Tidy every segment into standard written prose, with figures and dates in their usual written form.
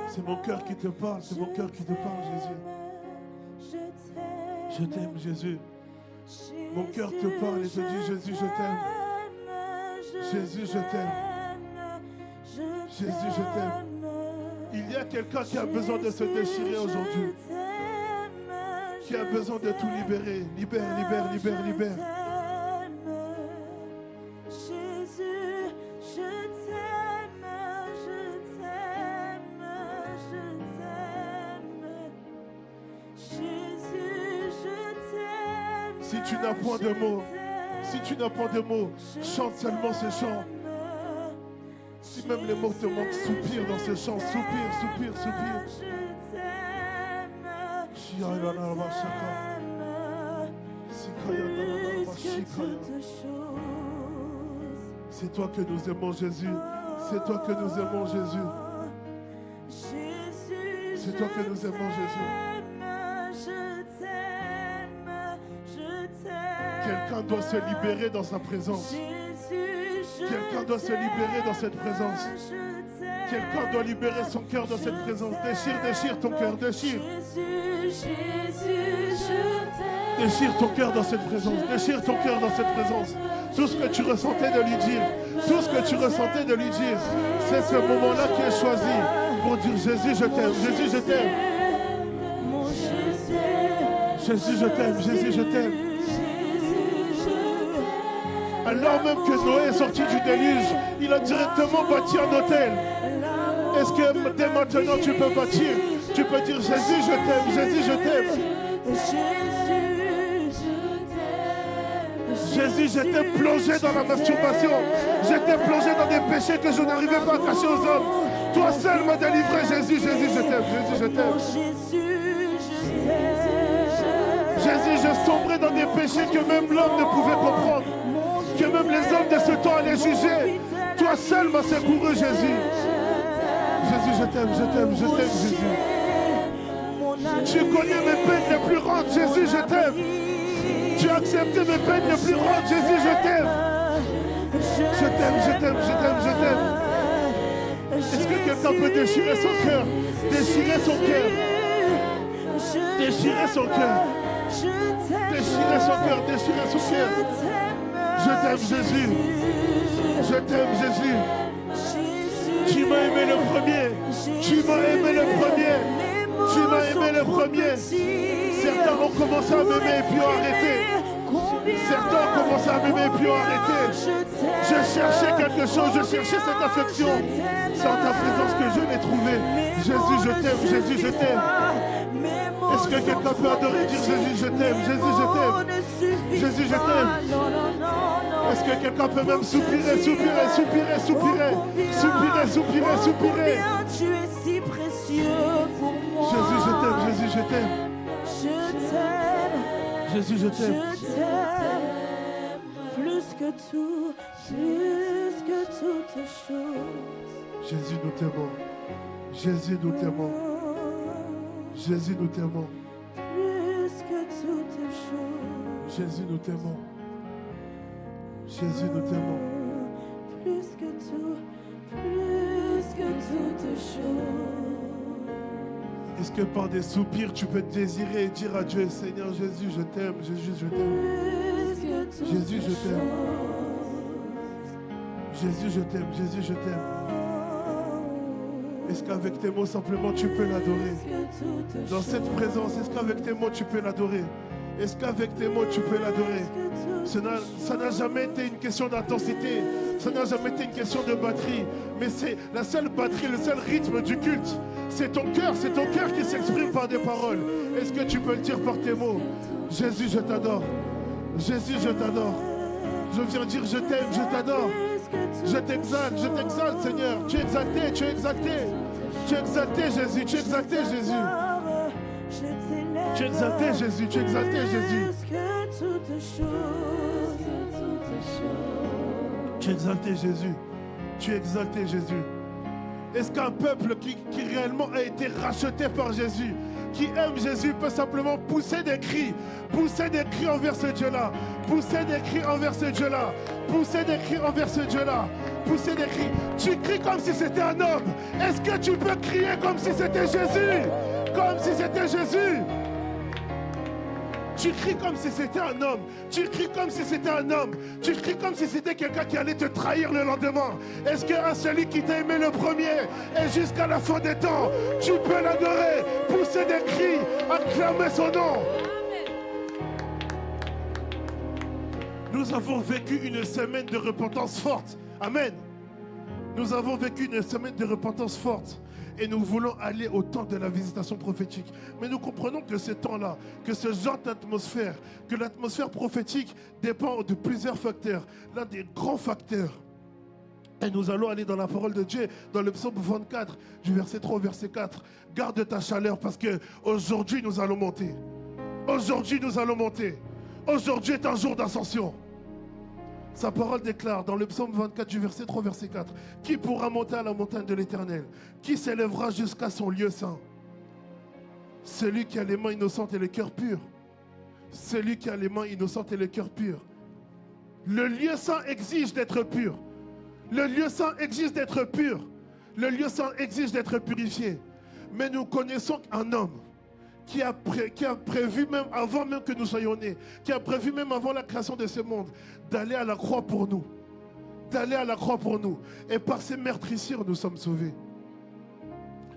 C'est mon cœur qui te parle, c'est mon cœur qui te parle, Jésus. Je t'aime, Jésus. Mon cœur te parle et te dit, Jésus, je t'aime. Jésus, je t'aime. Jésus, je t'aime. Il y a quelqu'un qui a besoin de se déchirer aujourd'hui. Qui a besoin de tout libérer. Libère, libère, libère, libère. Si tu n'as point de mots, si tu n'as pas de mots, chante seulement ce chant. Si même les mots te manquent, soupire dans ce chant, soupire, soupire, soupire. C'est toi que nous aimons, Jésus. C'est toi que nous aimons, Jésus. C'est toi que nous aimons, Jésus. Quelqu'un doit se libérer dans sa présence. Quelqu'un doit se libérer dans cette présence. Quelqu'un doit libérer son cœur dans cette présence. Déchire, déchire ton cœur, déchire. Déchire ton cœur dans cette présence. Déchire ton cœur dans cette présence. Tout ce que tu ressentais de lui dire, tout ce que tu ressentais de lui dire, c'est ce moment-là qui est choisi pour dire Jésus, je t'aime. Jésus, je t'aime. Jésus, je t'aime. Jésus, je t'aime. Alors même que Noé est sorti du déluge, il a directement bâti un autel. Est-ce que dès maintenant tu peux bâtir? Tu peux dire Jésus, je t'aime, Jésus, je t'aime. Jésus, j'étais plongé dans la masturbation. J'étais plongé dans des péchés que je n'arrivais pas à cacher aux hommes. Toi seul m'as délivré, Jésus, Jésus, je t'aime, Jésus, je t'aime. Jésus, je sombrais dans des péchés que même l'homme ne pouvait comprendre. Que même les hommes de ce temps allaient juger. Toi seul m'as secouru, Jésus. Jésus, je t'aime, je t'aime, je t'aime, Jésus. Tu connais mes peines les plus grandes, Jésus, je t'aime. Tu as accepté mes peines les plus grandes, Jésus, je t'aime. Je t'aime, je t'aime, je t'aime, je t'aime. Est-ce que quelqu'un peut déchirer son cœur? Déchirer son cœur. Déchirer son cœur. Déchirer son cœur, déchirer son cœur. Je t'aime, Jésus. Je t'aime, Jésus. Tu m'as aimé le premier. Tu m'as aimé le premier. Tu m'as aimé le premier. Certains ont commencé à m'aimer et puis ont arrêté. Certains ont commencé à m'aimer et puis ont arrêté. Je cherchais quelque chose, je cherchais cette affection. C'est en ta présence que je l'ai trouvé. Jésus, je t'aime, Jésus, je t'aime. Est-ce que quelqu'un peut adorer, dire Jésus, je t'aime, Jésus, je t'aime. Jésus, je t'aime. Est-ce que quelqu'un peut même soupirer, soupirer, soupirer, soupirer, soupirer, soupirer, soupirer. Jésus, je t'aime, Jésus, je t'aime. Jésus, je t'aime. Plus que toutes choses. Jésus, nous t'aimons. Jésus, nous t'aimons. Jésus, nous t'aimons. Plus que toutes choses. Jésus, nous t'aimons. Jésus, nous t'aimons. Plus que toutes choses. Est-ce que par des soupirs, tu peux te désirer et dire à Dieu, Seigneur Jésus, je t'aime, Jésus, je t'aime. Jésus, je t'aime. Jésus, je t'aime, Jésus, je t'aime. Est-ce qu'avec tes mots, simplement, tu peux l'adorer? Dans cette présence, est-ce qu'avec tes mots, tu peux l'adorer? Est-ce qu'avec tes mots, tu peux l'adorer? Ça n'a jamais été une question d'intensité. Ça n'a jamais été une question de batterie. Mais c'est la seule batterie, le seul rythme du culte. C'est ton cœur qui s'exprime par des paroles. Est-ce que tu peux le dire par tes mots? Jésus, je t'adore. Jésus, je t'adore. Je viens dire je t'aime, je t'adore. Je t'exalte, Seigneur. Tu es exalté, tu es exalté. Tu es exalté, Jésus, tu es exalté, Jésus. Tu es exalté, Jésus, tu es exalté, Jésus. Tu es exalté, Jésus. Tu es exalté, Jésus. Est-ce qu'un peuple qui réellement a été racheté par Jésus qui aime Jésus peut simplement pousser des cris envers ce Dieu-là, pousser des cris envers ce Dieu-là, pousser des cris envers ce Dieu-là, pousser des cris. Tu cries comme si c'était un homme. Est-ce que tu peux crier comme si c'était Jésus? Comme si c'était Jésus. Tu cries comme si c'était un homme. Tu cries comme si c'était un homme. Tu cries comme si c'était quelqu'un qui allait te trahir le lendemain. Est-ce qu'un celui qui t'a aimé le premier et jusqu'à la fin des temps, tu peux l'adorer, pousser des cris, acclamer son nom? Nous avons vécu une semaine de repentance forte. Amen. Nous avons vécu une semaine de repentance forte. Et nous voulons aller au temps de la visitation prophétique. Mais nous comprenons que ce temps-là, que ce genre d'atmosphère, que l'atmosphère prophétique dépend de plusieurs facteurs. L'un des grands facteurs. Et nous allons aller dans la parole de Dieu, dans le psaume 24, du verset 3 au verset 4. Garde ta chaleur parce qu'aujourd'hui nous allons monter. Aujourd'hui nous allons monter. Aujourd'hui est un jour d'ascension. Sa parole déclare dans le psaume 24 du verset 3 verset 4. Qui pourra monter à la montagne de l'Éternel? Qui s'élèvera jusqu'à son lieu saint? Celui qui a les mains innocentes et le cœur pur. Celui qui a les mains innocentes et le cœur pur. Le lieu saint exige d'être pur. Le lieu saint exige d'être pur. Le lieu saint exige d'être purifié. Mais nous connaissons un homme qui a prévu même avant même que nous soyons nés, qui a prévu même avant la création de ce monde, d'aller à la croix pour nous. D'aller à la croix pour nous. Et par ses meurtrissures, nous sommes sauvés.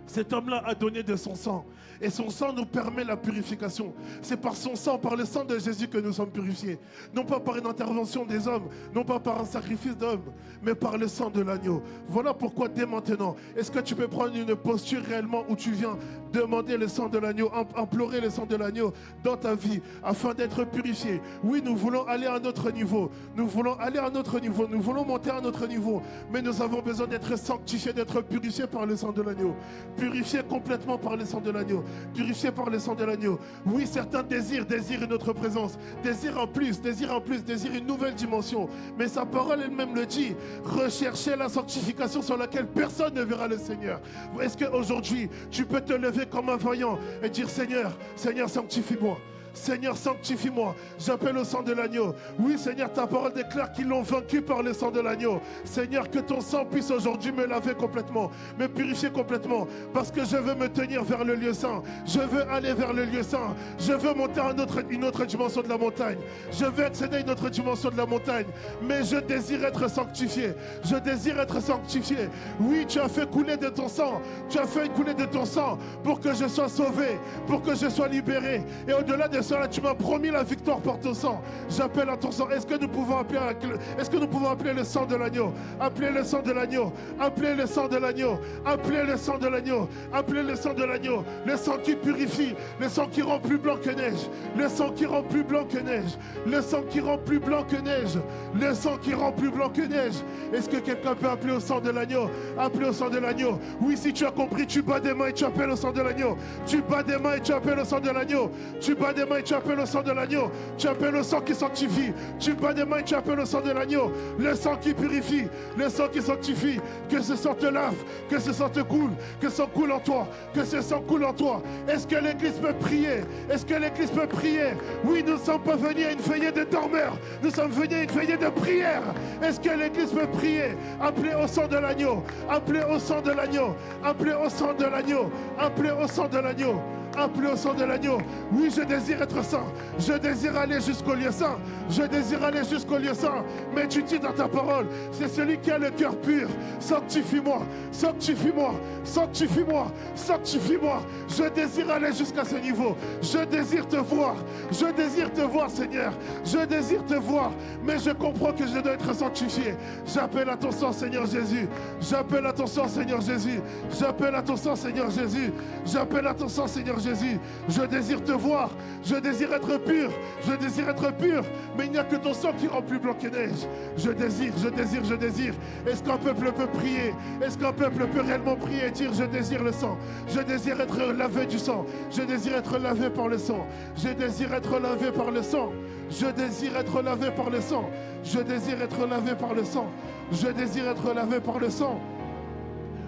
Cet homme-là a donné de son sang. Et son sang nous permet la purification. C'est par son sang, par le sang de Jésus que nous sommes purifiés. Non pas par une intervention des hommes, non pas par un sacrifice d'hommes, mais par le sang de l'agneau. Voilà pourquoi dès maintenant, est-ce que tu peux prendre une posture réellement où tu viens demander le sang de l'agneau, implorer le sang de l'agneau dans ta vie afin d'être purifié. Oui, nous voulons aller à un autre niveau. Nous voulons aller à un autre niveau. Nous voulons monter à un autre niveau. Mais nous avons besoin d'être sanctifiés, d'être purifiés par le sang de l'agneau. Purifiés complètement par le sang de l'agneau. Purifiés par le sang de l'agneau. Oui, certains désirent une autre présence. Désirent en plus, désirent une nouvelle dimension. Mais sa parole elle-même le dit. Recherchez la sanctification sur laquelle personne ne verra le Seigneur. Est-ce qu'aujourd'hui, tu peux te lever comme un vaillant et dire Seigneur, Seigneur, sanctifie-moi. Seigneur, sanctifie-moi. J'appelle au sang de l'agneau. Oui, Seigneur, ta parole déclare qu'ils l'ont vaincu par le sang de l'agneau. Seigneur, que ton sang puisse aujourd'hui me laver complètement, me purifier complètement, parce que je veux me tenir vers le lieu saint. Je veux aller vers le lieu saint. Je veux monter à une autre dimension de la montagne. Je veux accéder à une autre dimension de la montagne. Mais je désire être sanctifié. Je désire être sanctifié. Oui, tu as fait couler de ton sang. Tu as fait couler de ton sang pour que je sois sauvé, pour que je sois libéré. Et au-delà de cela, tu m'as promis la victoire par ton sang. J'appelle à ton sang. Est-ce que nous pouvons appeler le sang de l'agneau? Appelez le sang de l'agneau. Appelez le sang de l'agneau. Appelez le sang de l'agneau. Appelez le sang de l'agneau. Le sang qui purifie. Le sang qui rend plus blanc que neige. Le sang qui rend plus blanc que neige. Le sang qui rend plus blanc que neige. Le sang qui rend plus blanc que neige. Est-ce que quelqu'un peut appeler au sang de l'agneau? Appelez au sang de l'agneau. Oui, si tu as compris, tu bats des mains et tu appelles au sang de l'agneau. Tu bats des mains et tu appelles au sang de l'agneau. Tu bats des mains et tu appelles au sang de l'agneau. Tu appelles au sang qui sanctifie. Tu bats des mains et tu appelles au sang de l'agneau. Le sang qui purifie. Le sang qui sanctifie. Que ce sang te lave. Que ce sang te coule. Que ce sang coule en toi. Que ce sang coule en toi. Est-ce que l'église peut prier? Est-ce que l'église peut prier? Oui, nous ne sommes pas venus à une veillée de dormeurs. Nous sommes venus à une veillée de prière. Est-ce que l'église peut prier? Appelez au sang de l'agneau. Appelez au sang de l'agneau. Appelez au sang de l'agneau. Appelez au sang de l'agneau. Appelez au sang de l'agneau. Oui, je désire être saint. Je désire aller jusqu'au lieu saint. Je désire aller jusqu'au lieu saint. Mais tu dis dans ta parole, c'est celui qui a le cœur pur. Sanctifie-moi, sanctifie-moi, sanctifie-moi, sanctifie-moi. Je désire aller jusqu'à ce niveau. Je désire te voir. Je désire te voir, Seigneur. Je désire te voir. Mais je comprends que je dois être sanctifié. J'appelle à ton sang, Seigneur Jésus. J'appelle à ton sang, Seigneur Jésus. J'appelle à ton sang, Seigneur Jésus. J'appelle à ton sang, Seigneur Jésus. Je désire te voir. Je désire être pur. Je désire être pur. Mais il n'y a que ton sang qui rend plus blanc que neige. Je désire, je désire, je désire. Est-ce qu'un peuple peut prier? Est-ce qu'un peuple peut réellement prier et dire je désire le sang? Je désire être lavé du sang. Je désire être lavé par le sang. Je désire être lavé par le sang. Je désire être lavé par le sang. Je désire être lavé par le sang. Je désire être lavé par le sang.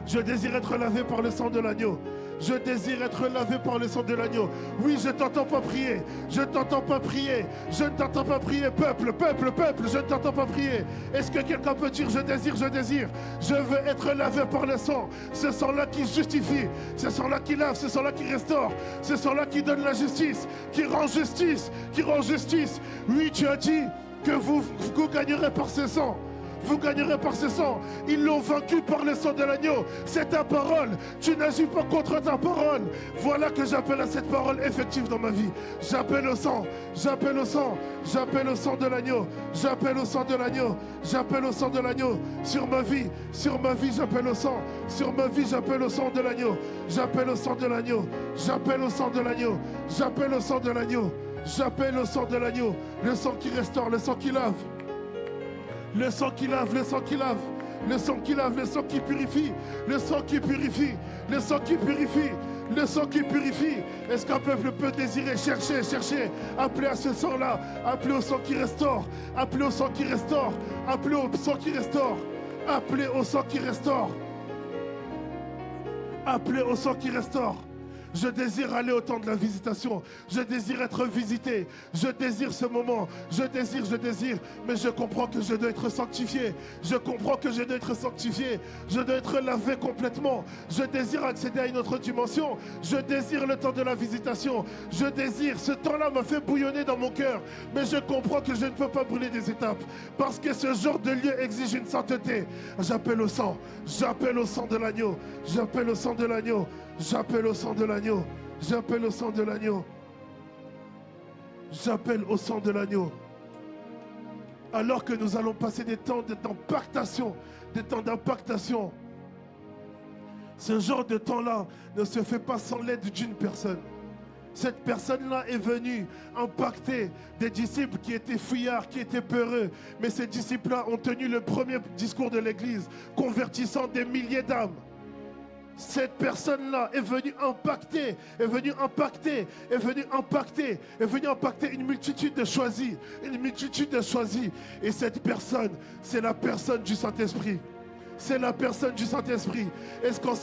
Je désire être lavé par le sang de l'agneau. Je désire être lavé par le sang de l'agneau. Oui, je ne t'entends pas prier. Je ne t'entends pas prier. Je ne t'entends pas prier. Peuple, peuple, peuple, je ne t'entends pas prier. Est-ce que quelqu'un peut dire je désire, je désire. Je veux être lavé par le sang. Ce sang-là qui justifie. Ce sang-là qui lave. Ce sang-là qui restaure. Ce sang-là qui donne la justice. Qui rend justice. Qui rend justice. Oui, tu as dit que vous gagnerez par ce sang. Vous gagnerez par ce sang. Ils l'ont vaincu par le sang de l'agneau. C'est ta parole. Tu n'agis pas contre ta parole. Voilà que j'appelle à cette parole effective dans ma vie. J'appelle au sang. J'appelle au sang. J'appelle au sang de l'agneau. J'appelle au sang de l'agneau. J'appelle au sang de l'agneau. Sur ma vie. Sur ma vie, j'appelle au sang. Sur ma vie, j'appelle au sang de l'agneau. J'appelle au sang de l'agneau. J'appelle au sang de l'agneau. J'appelle au sang de l'agneau. J'appelle au sang de l'agneau. Le sang qui restaure, le sang qui lave. Le sang qui lave, le sang qui lave, le sang qui lave, le sang qui purifie, le sang qui purifie, le sang qui purifie, le sang qui purifie. Est-ce qu'un peuple peut désirer, chercher, chercher, appeler à ce sang-là, appeler au sang qui restaure, appeler au sang qui restaure, appeler au sang qui restaure, appeler au sang qui restaure, appeler au sang qui restaure. Je désire aller au temps de la visitation. Je désire être visité. Je désire ce moment. Je désire. Mais je comprends que je dois être sanctifié. Je comprends que je dois être sanctifié. Je dois être lavé complètement. Je désire accéder à une autre dimension. Je désire le temps de la visitation. Je désire. Ce temps-là m'a fait bouillonner dans mon cœur. Mais je comprends que je ne peux pas brûler des étapes. Parce que ce genre de lieu exige une sainteté. J'appelle au sang. J'appelle au sang de l'agneau. J'appelle au sang de l'agneau. J'appelle au sang de l'agneau. J'appelle au sang de l'agneau. J'appelle au sang de l'agneau. Alors que nous allons passer des temps d'impactation, ce genre de temps-là ne se fait pas sans l'aide d'une personne. Cette personne-là est venue impacter des disciples qui étaient fouillards, qui étaient peureux. Mais ces disciples-là ont tenu le premier discours de l'Église, convertissant des milliers d'âmes. Cette personne-là est venue impacter une multitude de choisis, Et cette personne, c'est la personne du Saint-Esprit. C'est la personne du Saint-Esprit. Est-ce qu'en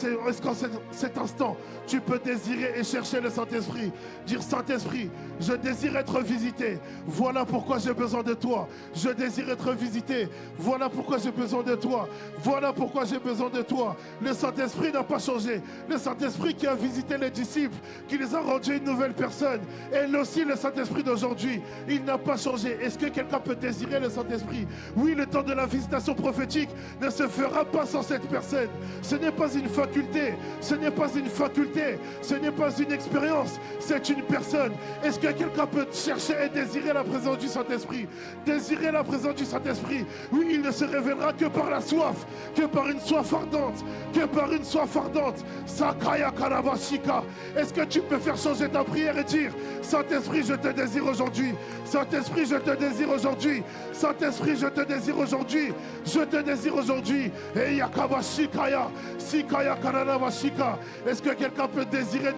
cet instant, tu peux désirer et chercher le Saint-Esprit? Dire Saint-Esprit, je désire être visité. Voilà pourquoi j'ai besoin de toi. Je désire être visité. Voilà pourquoi j'ai besoin de toi. Voilà pourquoi j'ai besoin de toi. Le Saint-Esprit n'a pas changé. Le Saint-Esprit qui a visité les disciples, qui les a rendus une nouvelle personne. Et aussi le Saint-Esprit d'aujourd'hui, il n'a pas changé. Est-ce que quelqu'un peut désirer le Saint-Esprit? Oui, le temps de la visitation prophétique ne se fera pas sans cette personne. Ce n'est pas une faculté, ce n'est pas une faculté, ce n'est pas une expérience, c'est une personne. Est-ce que quelqu'un peut chercher et désirer la présence du Saint-Esprit? Désirer la présence du Saint-Esprit, oui, il ne se révélera que par la soif, que par une soif ardente, que par une soif ardente. Sakaya Karabashika. Est-ce que tu peux faire changer ta prière et dire Saint-Esprit, je te désire aujourd'hui. Saint-Esprit, je te désire aujourd'hui. Saint-Esprit, je te désire aujourd'hui. Je te désire aujourd'hui. Et Yakabashikaya, Sikaya Karanabashika. Est-ce que quelqu'un peut désirer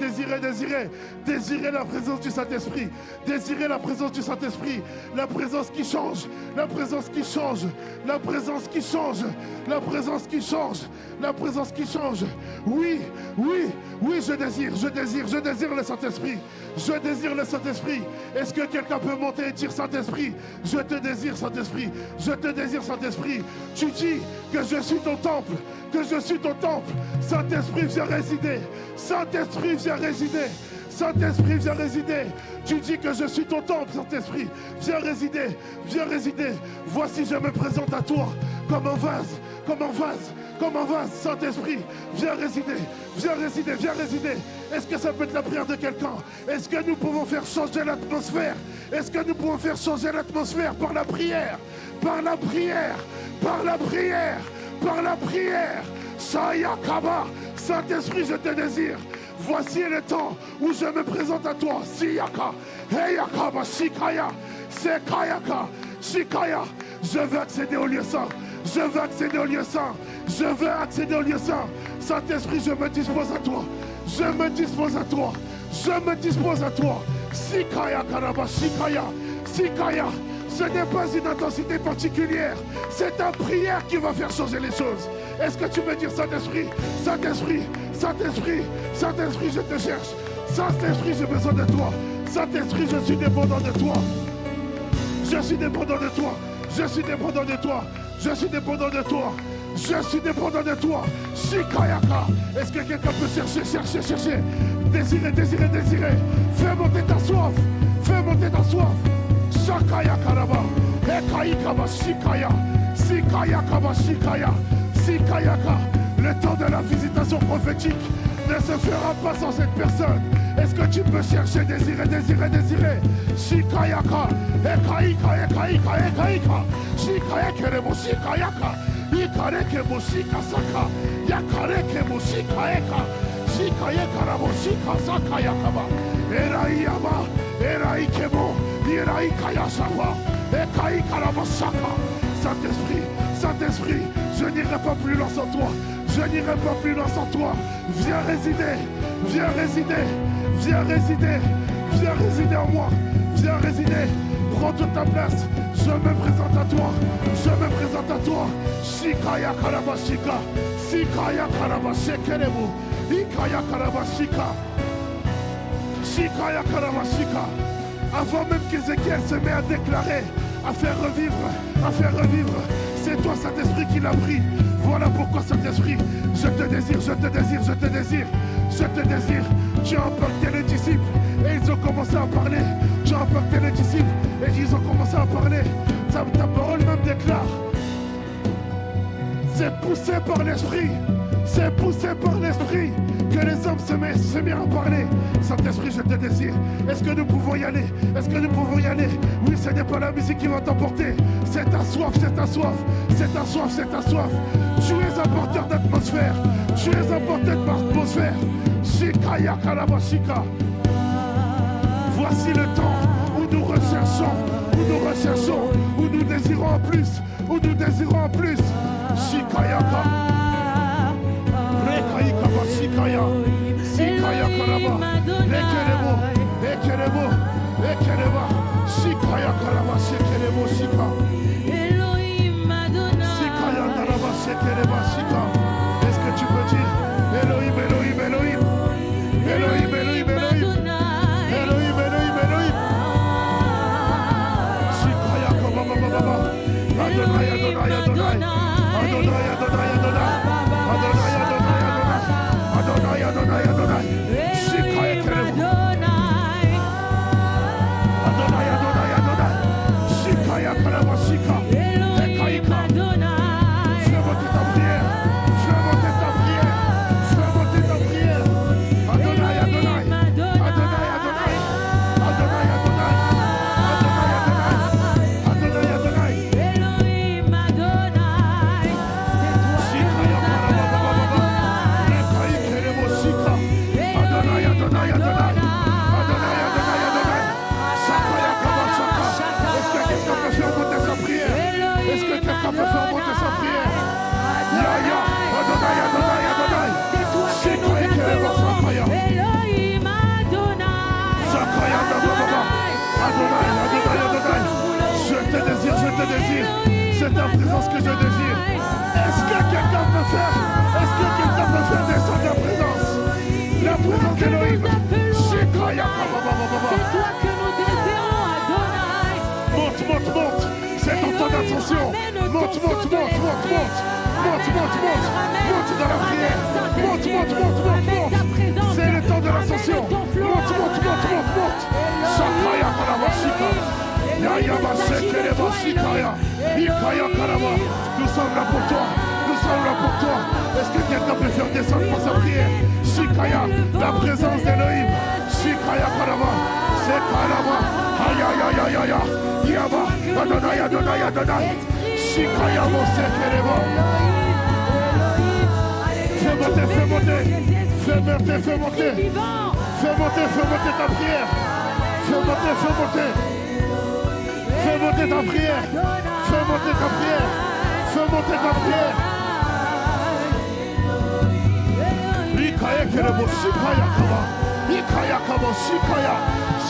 la présence du Saint-Esprit? Désirer la présence du Saint-Esprit. La présence qui change. La présence qui change. La présence qui change. La présence qui change. La présence qui change. Oui, oui, oui, je désire le Saint-Esprit. Je désire le Saint-Esprit. Est-ce que quelqu'un peut monter et dire Saint-Esprit, je te désire Saint-Esprit, je te désire Saint-Esprit. Tu dis que je suis ton temple, que je suis ton temple. Saint-Esprit, viens résider. Saint-Esprit, viens résider. Saint-Esprit, viens résider. Tu dis que je suis ton temple, Saint-Esprit. Viens résider, viens résider. Voici, je me présente à toi comme un vase, comme un vase, comme un vase. Saint-Esprit, viens résider, viens résider, viens résider. Est-ce que ça peut être la prière de quelqu'un? Est-ce que nous pouvons faire changer l'atmosphère? Est-ce que nous pouvons faire changer l'atmosphère par la prière? Par la prière, par la prière, par la prière. Sayakaba, Saint-Esprit, je te désire. Voici le temps où je me présente à toi. Siyaka, Heyakaba, Shikaya, Sekayaka, Shikaya. Je veux accéder au lieu saint. Je veux accéder au lieu saint. Je veux accéder au lieu saint. Saint-Esprit, je me dispose à toi. Je me dispose à toi. Je me dispose à toi. Sikaya, Karaba, Shikaya, Sikaya. Ce n'est pas une intensité particulière. C'est ta prière qui va faire changer les choses. Est-ce que tu peux dire Saint-Esprit, Saint-Esprit, Saint-Esprit, Saint-Esprit, je te cherche. Saint-Esprit, j'ai besoin de toi. Saint-Esprit, je suis dépendant de toi. Je suis dépendant de toi. Je suis dépendant de toi. Je suis dépendant de toi. Je suis dépendant de toi. Shikayaka. Est-ce que quelqu'un peut chercher, chercher, chercher? Désirer, désirer, désirer. Fais monter ta soif. Fais monter ta soif. Shakaya karaba. Ekaikaba shikaya. Sikayakaba shikaya. Sikayaka. Le temps de la visitation prophétique ne se fera pas sans cette personne. Est-ce que tu peux chercher, désirer, désirer, désirer? Shikayaka. Ekaika, ekaika, ekaika. Shikayaka remo shikayaka. Ikareke mushika saka. Yakareke mushika eka. Shikayaka ramo shika saka yakaba. Erai yama. Erai kemo. Erai kayasaba. Ekaika ramo saka. Saint-Esprit, Saint-Esprit, je n'irai pas plus loin sans toi. Je n'irai pas plus loin sans toi. Viens résider, viens résider, viens résider, viens résider en moi. Viens résider, prends toute ta place. Je me présente à toi, je me présente à toi. Shikaya karabashika, Sikaya karabashekeremu, Ikaya karabashika, Shikaya karabashika. Avant même qu'Ézéchiel se met à déclarer, à faire revivre, c'est toi Saint-Esprit qui l'a pris. Voilà pourquoi Saint-Esprit, je te désire, je te désire, je te désire, je te désire. Tu as impacté les disciples et ils ont commencé à parler. Tu as impacté les disciples et ils ont commencé à parler. Ta parole même déclare. C'est poussé par l'Esprit. C'est poussé par l'Esprit que les hommes se mettent à parler. Saint-Esprit, je te désire. Est-ce que nous pouvons y aller? Est-ce que nous pouvons y aller? Oui, ce n'est pas la musique qui va t'emporter. C'est ta soif, c'est ta soif. C'est ta soif, c'est ta soif. Tu es un porteur d'atmosphère. Tu es un porteur d'atmosphère. Shikaya Kalabashika. Voici le temps où nous recherchons, où nous désirons en plus, où nous désirons en plus. Shikayaka. Rekaika Bashikaya. Shikaya Karaba. Lekerebo. Lekerebo. Lekereba. Shikaya Karaba. Shekerebo Shika. Shikaya Karaba. Shekereba Shika. Est-ce que tu peux dire Elohim, Elohim, Elohim. Elohim, Elohim, Elohim. Elohim, Elohim, Elohim. Shikaya Karaba Baba. Adonai, Adonai, Adonai. Adonai, Adonai, Adonai. Adonai, Adonai, Adonai. Adonai, Adonai, Adonai. Shikaya Kerebo. Adonai, Adonai, Adonai. Shikaya Karaba Shika. Ekaika. Fais monter ta prière. Fais monter ta prière. Fais monter ta prière. Adonai, Adonai. Adonai, Adonai. Adonai, Adonai. Adonai, Adonai. Adonai, Adonai. Shikaya Karaba Baba. Rekai Kerebo Shika. Adonai, Adonai, Adonai. Adonai, Adonai, Adonai. Shakaya Kaba Shaka. Est-ce que quelqu'un peut faire monter sa prière? Est-ce que quelqu'un peut faire monter sa prière? Ya ya. Adonai, Adonai, Adonai. Shikaya Kerebo Shakaya. Shakaya Baba. Adonai, Adonai, Adonai. Je te désire, je te désire. C'est ta présence que je désire. Est-ce que quelqu'un peut faire? Est-ce que quelqu'un peut faire descendre la présence? La présence d'Elohim. Shikaya Baba. C'est toi que nous désirons, Adonai. Monte, monte, monte. C'est ton temps d'ascension. Monte, monte, monte, monte, monte. Monte, monte, monte. Monte dans la prière. Monte, monte, monte, monte, monte. C'est le temps de l'ascension. Monte, monte, monte, monte, monte. Shakaya Karaba Shika. Yaya Basekereba Shikaya. Ikaya Karaba. Nous sommes là pour toi. Nous sommes là pour toi. Est-ce que quelqu'un peut faire descendre pour sa prière? Shikaya, la présence d'Elohim. Shikaya Karaba. C'est Karaba. Aïe, aïe, aïe, aïe, aïe. Yaba. Adonai, Adonai, Adonai. Shikaya Basekereba. Fais monter, fais monter. Fais monter, fais monter. Fais monter ta prière. Fais monter, fais monter. Fais monter ta prière. Fais monter ta prière. Fais monter ta prière. Ikaya Kerebo Shikaya Kaba. Ikaya Kabo Shikaya.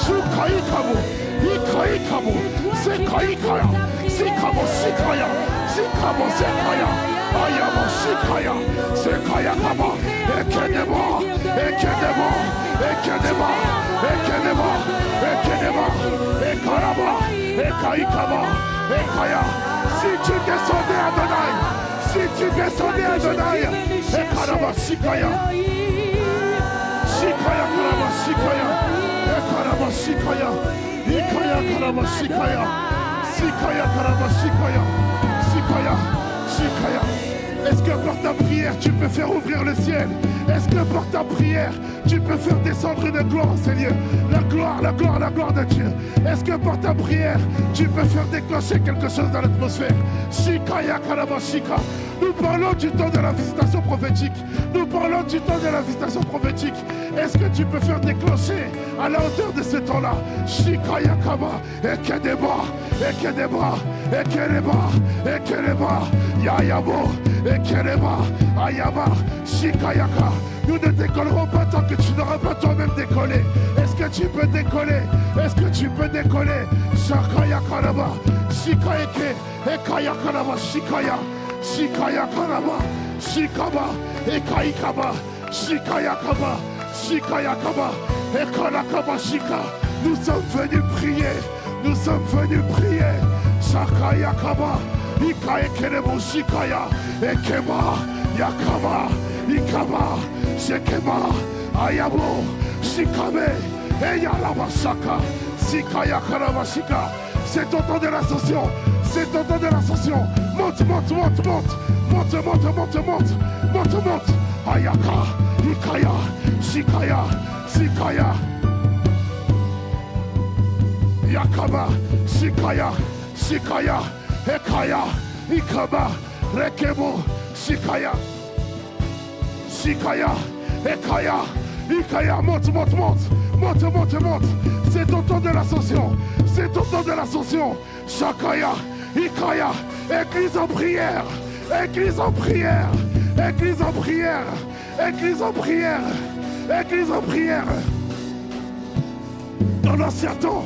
Shukai Kabo. Ikai Kabo. Sekai Kaya. Sikabo Shikaya. Sikabo Sekaya. Ayama Shikaya, Sekaya Kaba, Ekenema, Ekenema, Ekenema, Ekenema, Ekenema, Ekaraba, Ekaikaba, Ekaya. Si tu descendais Adonai, si tu descendais Adonai, Ekaraba Shikaya, Shikaya Karaba Shikaya, Ekaraba Shikaya, Ikaya Karaba Shikaya, Shikaya Karaba Shikaya, Shikaya, Shikaya. Est-ce que par ta prière, tu peux faire ouvrir le ciel? Est-ce que par ta prière, tu peux faire descendre une gloire, Seigneur? La gloire, la gloire, la gloire de Dieu. Est-ce que par ta prière, tu peux faire déclencher quelque chose dans l'atmosphère? Shikaya Karabashika. Nous parlons du temps de la visitation prophétique. Nous parlons du temps de la visitation prophétique. Est-ce que tu peux faire déclencher à la hauteur de ce temps-là? Shikaya Kaba, Ekedeba, Ekedeba, Ekedeba, Ekedeba, Yayabo, Ekedeba, Ayaba, Shikayaka. Nous ne décollerons pas tant que tu n'auras pas toi-même décollé. Est-ce que tu peux décoller? Est-ce que tu peux décoller? Shakaya Karaba, Shikaeke, Ekaya Karaba, Shikaya, Shikaya Karaba, Shikaba, Ekaikaba, Shikaya Kaba, Shikaya Kaba, Ekala Kaba Shika. Nous sommes venus prier. Nous sommes venus prier. Shakaya Kaba, Ikae Kerebo Shikaya, Ekeba, Yakaba, Ikaba, Shekeba, Ayabo, Shikabe, Eyalabashaka, Shikaya Karabashika. C'est ton temps de l'ascension. C'est ton temps de l'ascension. Monte, monte, monte, monte. Monte, monte, monte, monte. Monte, monte. Ayaka, Ikaya, Shikaya, Shikaya. Yakaba, Shikaya, Shikaya, Ekaya, Ikaba, Rekebo, Shikaya, Shikaya, Ekaya, Ikaya, monte, monte, monte, monte, monte, monte. C'est ton temps de l'ascension. C'est ton temps de l'ascension. Shakaya, Ikaya, église en prière, église en prière, église en prière, église en prière, église en prière. Dans l'ancien temps,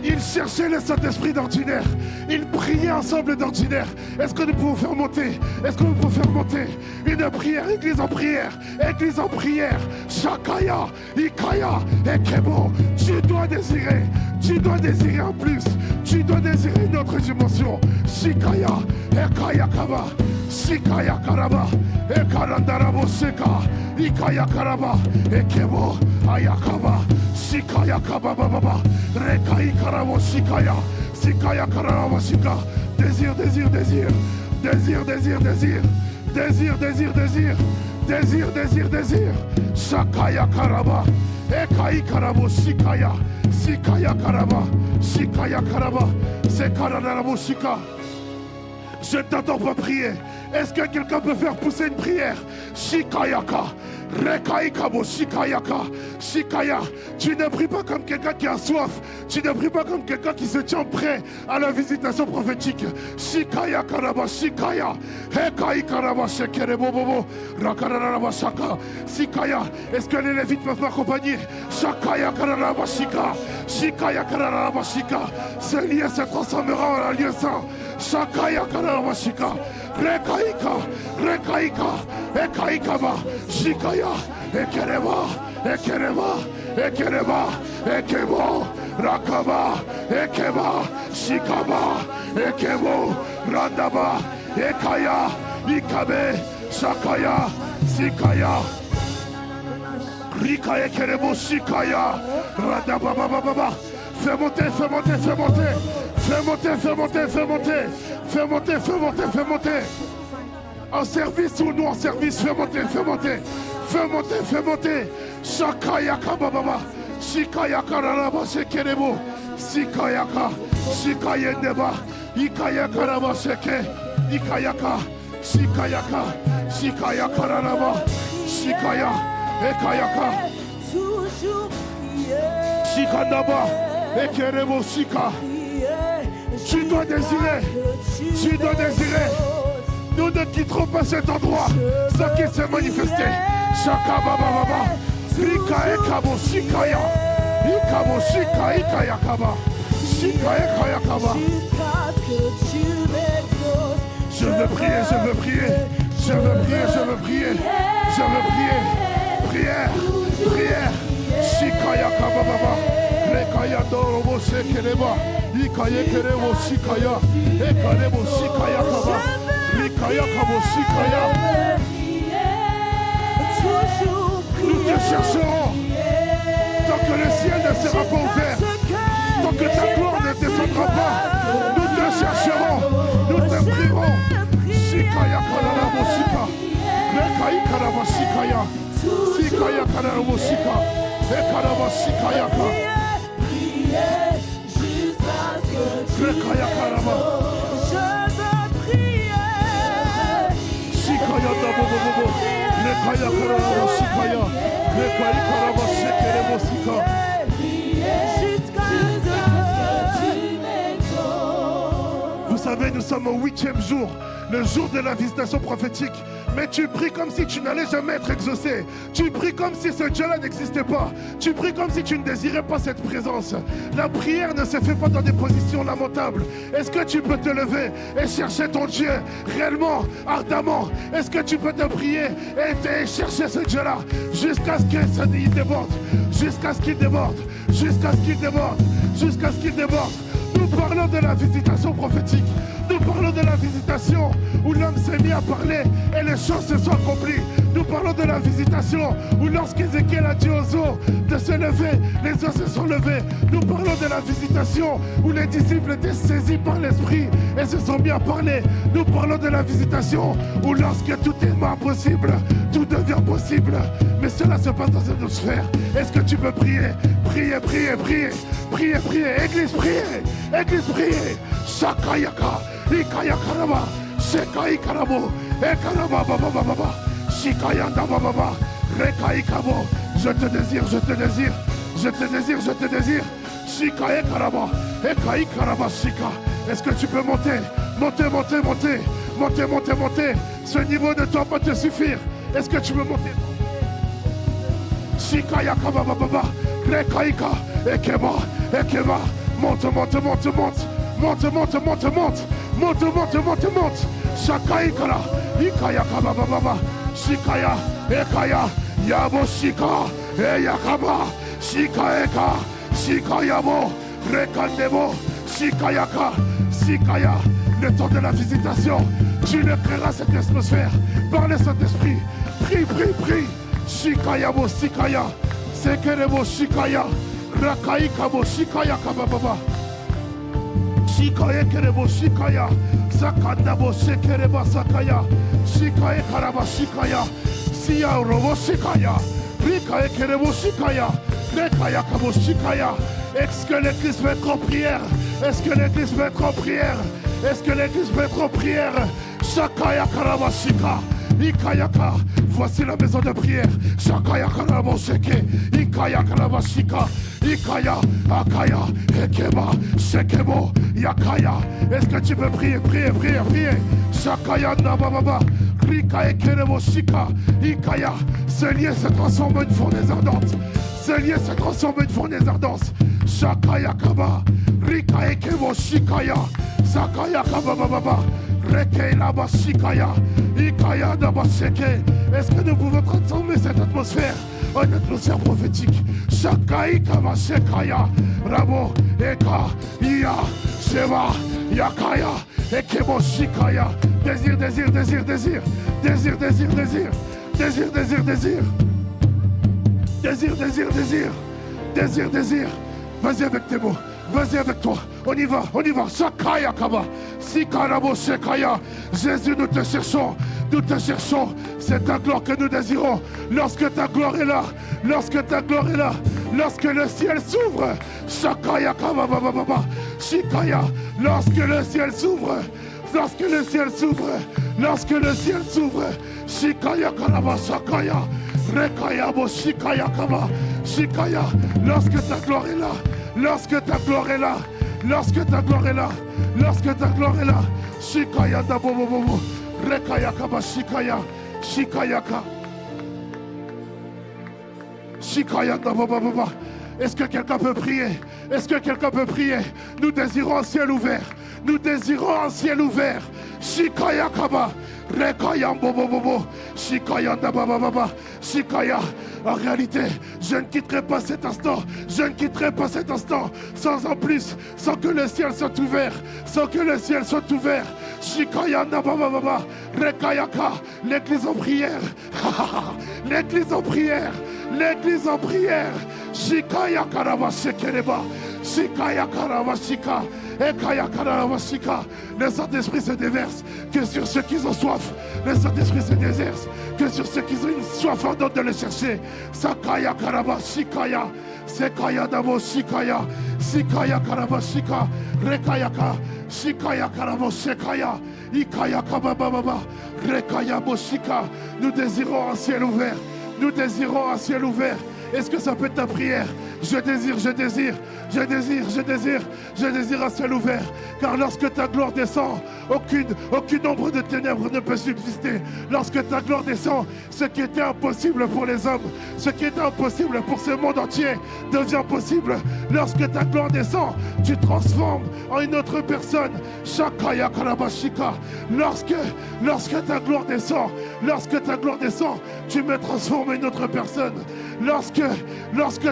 ils cherchaient le Saint-Esprit d'ordinaire. Ils priaient ensemble d'ordinaire. Est-ce que nous pouvons faire monter? Est-ce que nous pouvons faire monter une prière, église en prière, église en prière? Shakaya, Ikaya, Ekebo. Tu dois désirer en plus. Tu dois désirer une autre dimension. Shikaya, Ekaya Kaba, Shikaya Karaba, Ekarandarabo Sheka, Ikaya Karaba, Ekebo, Ayakaba, Shikaya Kaba Baba, Rekai Karabo Shikaya, Shikaya Karabo Shika. Désir, désir, désir, désir, désir, désir, désir, désir, désir, désir, désir, désir. Shakaya Karaba, Ekai Karabo Shikaya, Shikaya Karaba, Shikaya Karaba, Sekarandarabo Shika. Je ne t'entends pas prier. Est-ce que quelqu'un peut faire pousser une prière? Shikayaka, Rekaikabo, Shikayaka, Shikaya. Tu ne pries pas comme quelqu'un qui a soif. Tu ne pries pas comme quelqu'un qui se tient prêt à la visitation prophétique. Shikaya Karaba, Shikaya, Hekai Karaba, Shekerebo Bobo, Rakararaba Shaka, Shikaya. Est-ce que les Lévites peuvent m'accompagner? Shakaya Kararaba Shika, Shikaya Kararaba Shika. Ce lieu se transformera en un lieu saint. Shakaya Kararaba Shika, Rekaika, Rekaika, Ekaikaba, Shikaya, Ekereba, Ekereba, Ekereba, Ekebo, Rakaba, Ekeba, Shikaba, Ekebo, Randaba, Ekaya, Ikabe, Shakaya, Shikaya, Rika Ekerebo, Shikaya, Randaba, Baba. Fais monter, fais monter, fais monter. Fais monter, fais monter, fais monter. Fais monter, fais monter, fais monter. En service ou nous en service, fais monter, fais monter. Fais monter, fais monter. Shakayaka Baba. Shikayaka Raba Shekerebo. Shikayaka. Shikayendeba. Ikayaka Raba Sheke. Ikayaka. Shikayaka. Shikayaka Raba. Shikaya. Ekayaka. Shikandaba. Ekerebo Shika. Tu dois désirer. Tu dois désirer. Nous ne quitterons pas cet endroit sans qu'il s'est manifesté. Shaka Baba Baba. Rika Ekabo Shikaya. Ikabo Shika Ikaya Kaba. Shika Ekaya Kaba. Je veux prier, je veux prier. Je veux prier, je veux prier. Je veux prier. Prière, prière. Shikaya kababa. Rekaya dorobo sekereba. Ikaye kerebo shikaya. Ekarebo shikaya kaba. Rikaya kabo shikaya. Nous te chercherons. Tant que le ciel ne sera pas ouvert, tant que ta gloire ne descendra pas, nous te chercherons, nous te prierons. Shikaya karabo shika. Rekai karabo shikaya. Shikaya karabo shika. Ekarabo shikaya ka. Rekaya karabo. Shikaya dabo bobo. Rekaya karabo shikaya. Rekai karabo shekerebo shika. Vous savez, nous sommes au 8e jour, le jour de la visitation prophétique. Mais tu pries comme si tu n'allais jamais être exaucé. Tu pries comme si ce Dieu-là n'existait pas. Tu pries comme si tu ne désirais pas cette présence. La prière ne se fait pas dans des positions lamentables. Est-ce que tu peux te lever et chercher ton Dieu réellement, ardemment? Est-ce que tu peux te prier et chercher ce Dieu-là jusqu'à ce qu'il déborde, jusqu'à ce qu'il déborde, jusqu'à ce qu'il déborde, jusqu'à ce qu'il déborde? Nous parlons de la visitation prophétique. Nous parlons de la visitation où l'homme s'est mis à parler et les choses se sont accomplies. Nous parlons de la visitation où lorsqu'Ézéchiel a dit aux eaux de se lever, les eaux se sont levées. Nous parlons de la visitation où les disciples étaient saisis par l'esprit et se sont mis à parler. Nous parlons de la visitation où lorsque tout est impossible, tout devient possible. Mais cela se passe dans cette autre sphère. Est-ce que tu peux prier? Prier, prier, prier. Prier, prier. Église, prier. Église, prier. Shakayaka. Ikaya karaba. Shekai karabo. Ekaraba baba baba. Shikayanda baba. Rekai kabo. Je te désire, je te désire. Je te désire, je te désire. Shikae karaba. Ekai karaba shika. Est-ce que tu peux monter? Monter, monter, monter. Monter, monter, monter. Ce niveau ne doit pas te suffire. Est-ce que tu peux monter? Shikaya kababa baba. Rekaika. Ekeba. Ekeba. Monte, monte, monte, monte. Monte, monte, monte, monte. Monte, monte, monte, monte. Shakai kara. Ikaya kababa baba. Shikaya. Ekaya. Yabo shika. Eyakaba. Shikaeka. Shikayabo. Rekandebo. Shikayaka. Shikaya. Le temps de la visitation. Tu le créeras cette atmosphère par le Saint-Esprit. Prie, prie, prie. Shikayabo. Shikaya. Sekerebo. Shikaya. Rakaikabo. Shikaya kababa. Shikae kerebo shikaya. Sakandabo shekereba sakaya. Shikae karaba shikaya. Siya robo shikaya. Rikae kerebo shikaya. Rekaya kabo shikaya. Est-ce que l'église peut être en prière? Est-ce que l'église peut être en prière? Est-ce que l'église peut être en prière? Shakaya karaba shika. Ikayaka, voici la maison de prière. Shakaya karabo sheke. Ikaya karaba shika. Ikaya, Akaya, Ekeba, Shekebo, Yakaya. Est-ce que tu peux prier, prier, prier, prier? Shakaya Nababa, Rika Ekerebo Shika, Ikaya. Ce lieu se transforme en une fournaise ardente. Ce lieu se transforme en une fournaise ardente. Shakaya Kaba, Rika Ekebo Shikaya, Sakaya Kaba Baba, Reke Laba Shikaya, Ikaya Nabasheke. Est-ce que nous pouvons transformer cette atmosphère en une atmosphère prophétique? Shakai Kama Shekaya, Rabo, Eka, Iya, Sheva, Yakaya, Ekebo Shikaya. Désir, désir, désir, désir. Désir, désir, désir. Désir, désir, désir. Désir, désir, désir. Désir, désir. Vas-y avec tes mots. Vas-y avec toi. On y va, on y va. Shakaya Kaba. Sikarabo Shekaya. Jésus, nous te cherchons. Nous te cherchons. C'est ta gloire que nous désirons. Lorsque ta gloire est là. Lorsque ta gloire est là. Lorsque le ciel s'ouvre. Shakaya Kaba Baba Baba. Shikaya. Lorsque le ciel s'ouvre. Lorsque le ciel s'ouvre. Lorsque le ciel s'ouvre. Shikaya Karaba Shakaya. Rekaya Bo Shikaya Kaba. Shikaya. Lorsque ta gloire est là. Lorsque ta gloire est là. Lorsque ta gloire est là. Lorsque ta gloire est là. Shikaya Dabo Bobo. Rekaya Kaba Shikaya. Shikayaka. Shikaya Dabo Bobo. Est-ce que quelqu'un peut prier? Est-ce que quelqu'un peut prier? Nous désirons un ciel ouvert. Nous désirons un ciel ouvert. Shikaya Kaba, Rekaya Bobo, Shikaya Dababa, Shikaya. En réalité, je ne quitterai pas cet instant, je ne quitterai pas cet instant sans en plus, sans que le ciel soit ouvert, sans que le ciel soit ouvert. Shikaya Nababa, Rekayaka, l'église en prière, l'église en prière, l'église en prière. Shikaya Karaba Shekereba, Shikaya Karaba Shika. Le Saint-Esprit se déverse que sur ceux qui ont soif. Le Saint-Esprit se déverse que sur ceux qui ont une soif ardente de le chercher. Sakaya Karaba Shikaya, Sekaya Dabo Shikaya, Sikaya Karaba Shika, Rekayaka, Shikaya Karabo Shekaya, Ikaya Kababa, Rekaya Boshika. Nous désirons un ciel ouvert. Nous désirons un ciel ouvert. Est-ce que ça peut être ta prière? Je désire, je désire, je désire, je désire, je désire un ciel ouvert. Car lorsque ta gloire descend, aucune ombre de ténèbres ne peut subsister. Lorsque ta gloire descend, ce qui était impossible pour les hommes, ce qui était impossible pour ce monde entier, devient possible. Lorsque ta gloire descend, tu transformes en une autre personne. Shakaya Karabashika. Lorsque ta gloire descend, tu me transformes en une autre personne. Lorsque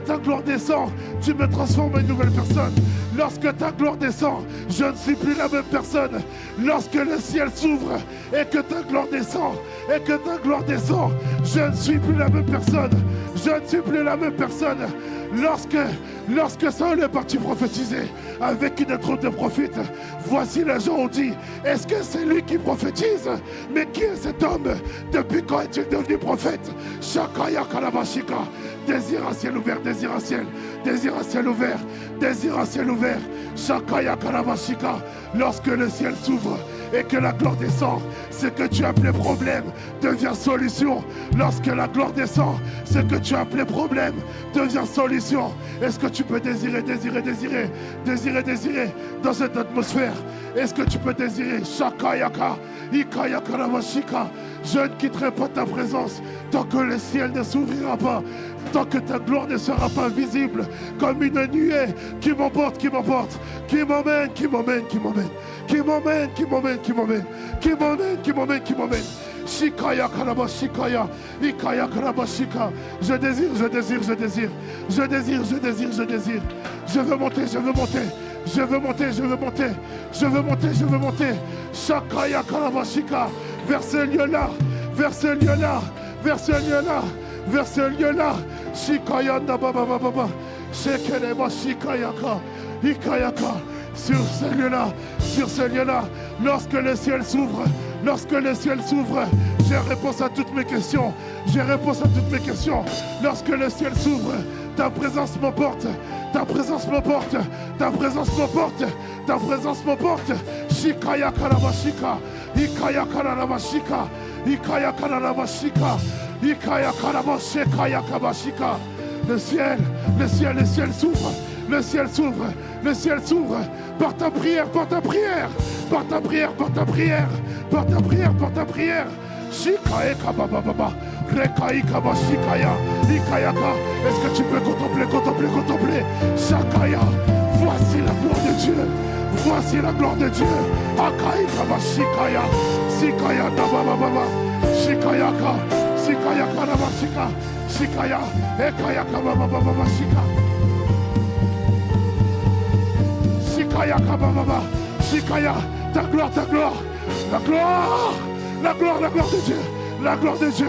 ta gloire descend, tu me transformes en une nouvelle personne. Lorsque ta gloire descend, je ne suis plus la même personne. Lorsque le ciel s'ouvre et que ta gloire descend, je ne suis plus la même personne. Je ne suis plus la même personne. Lorsque Saül est parti prophétiser avec une troupe de prophètes, voici les gens ont dit, est-ce que c'est lui qui prophétise? Mais qui est cet homme? Depuis quand est-il devenu prophète? Shakaya Kalabashika. Désire un ciel ouvert, désire un ciel, désire un ciel ouvert, désire un ciel ouvert. Shakaya Kalabashika. Lorsque le ciel s'ouvre et que la gloire descend, ce que tu appelais problème devient solution. Lorsque la gloire descend, ce que tu appelais problème devient solution. Est-ce que tu peux désirer dans cette atmosphère? Est-ce que tu peux désirer? Shakayaka, Ikayaka Ravashika. Je ne quitterai pas ta présence tant que le ciel ne s'ouvrira pas, tant que ta gloire ne sera pas visible comme une nuée qui m'emporte, qui m'emmène. Shikaya Karabashikaya, Ikaya Karabashika. Je désire. Je veux monter. Shakaya Karabashika. Vers ce lieu-là. Shikaya Nababa. Shekeleba Shikayaka. Ikayaka. Sur ce lieu-là, lorsque le ciel s'ouvre, j'ai réponse à toutes mes questions. Lorsque le ciel s'ouvre, ta présence m'emporte. Shikaya Karabashika, Ikaya Karabashika, Ikaya Karabashika, Ikaya Karabashika, Kabashika. Le ciel s'ouvre. Le ciel s'ouvre par ta prière. Shikae kababa, rekai kabashikaya, ikayaka. Est-ce que tu peux contempler? Shakaya, voici la gloire de Dieu. Akai kabashikaya, sikaya dababa, shikayaka, sikaya karabashika, shikaya, ekaya kababa, shika. Shikaya kababa, shikaya, ta gloire. La gloire de Dieu. La gloire de Dieu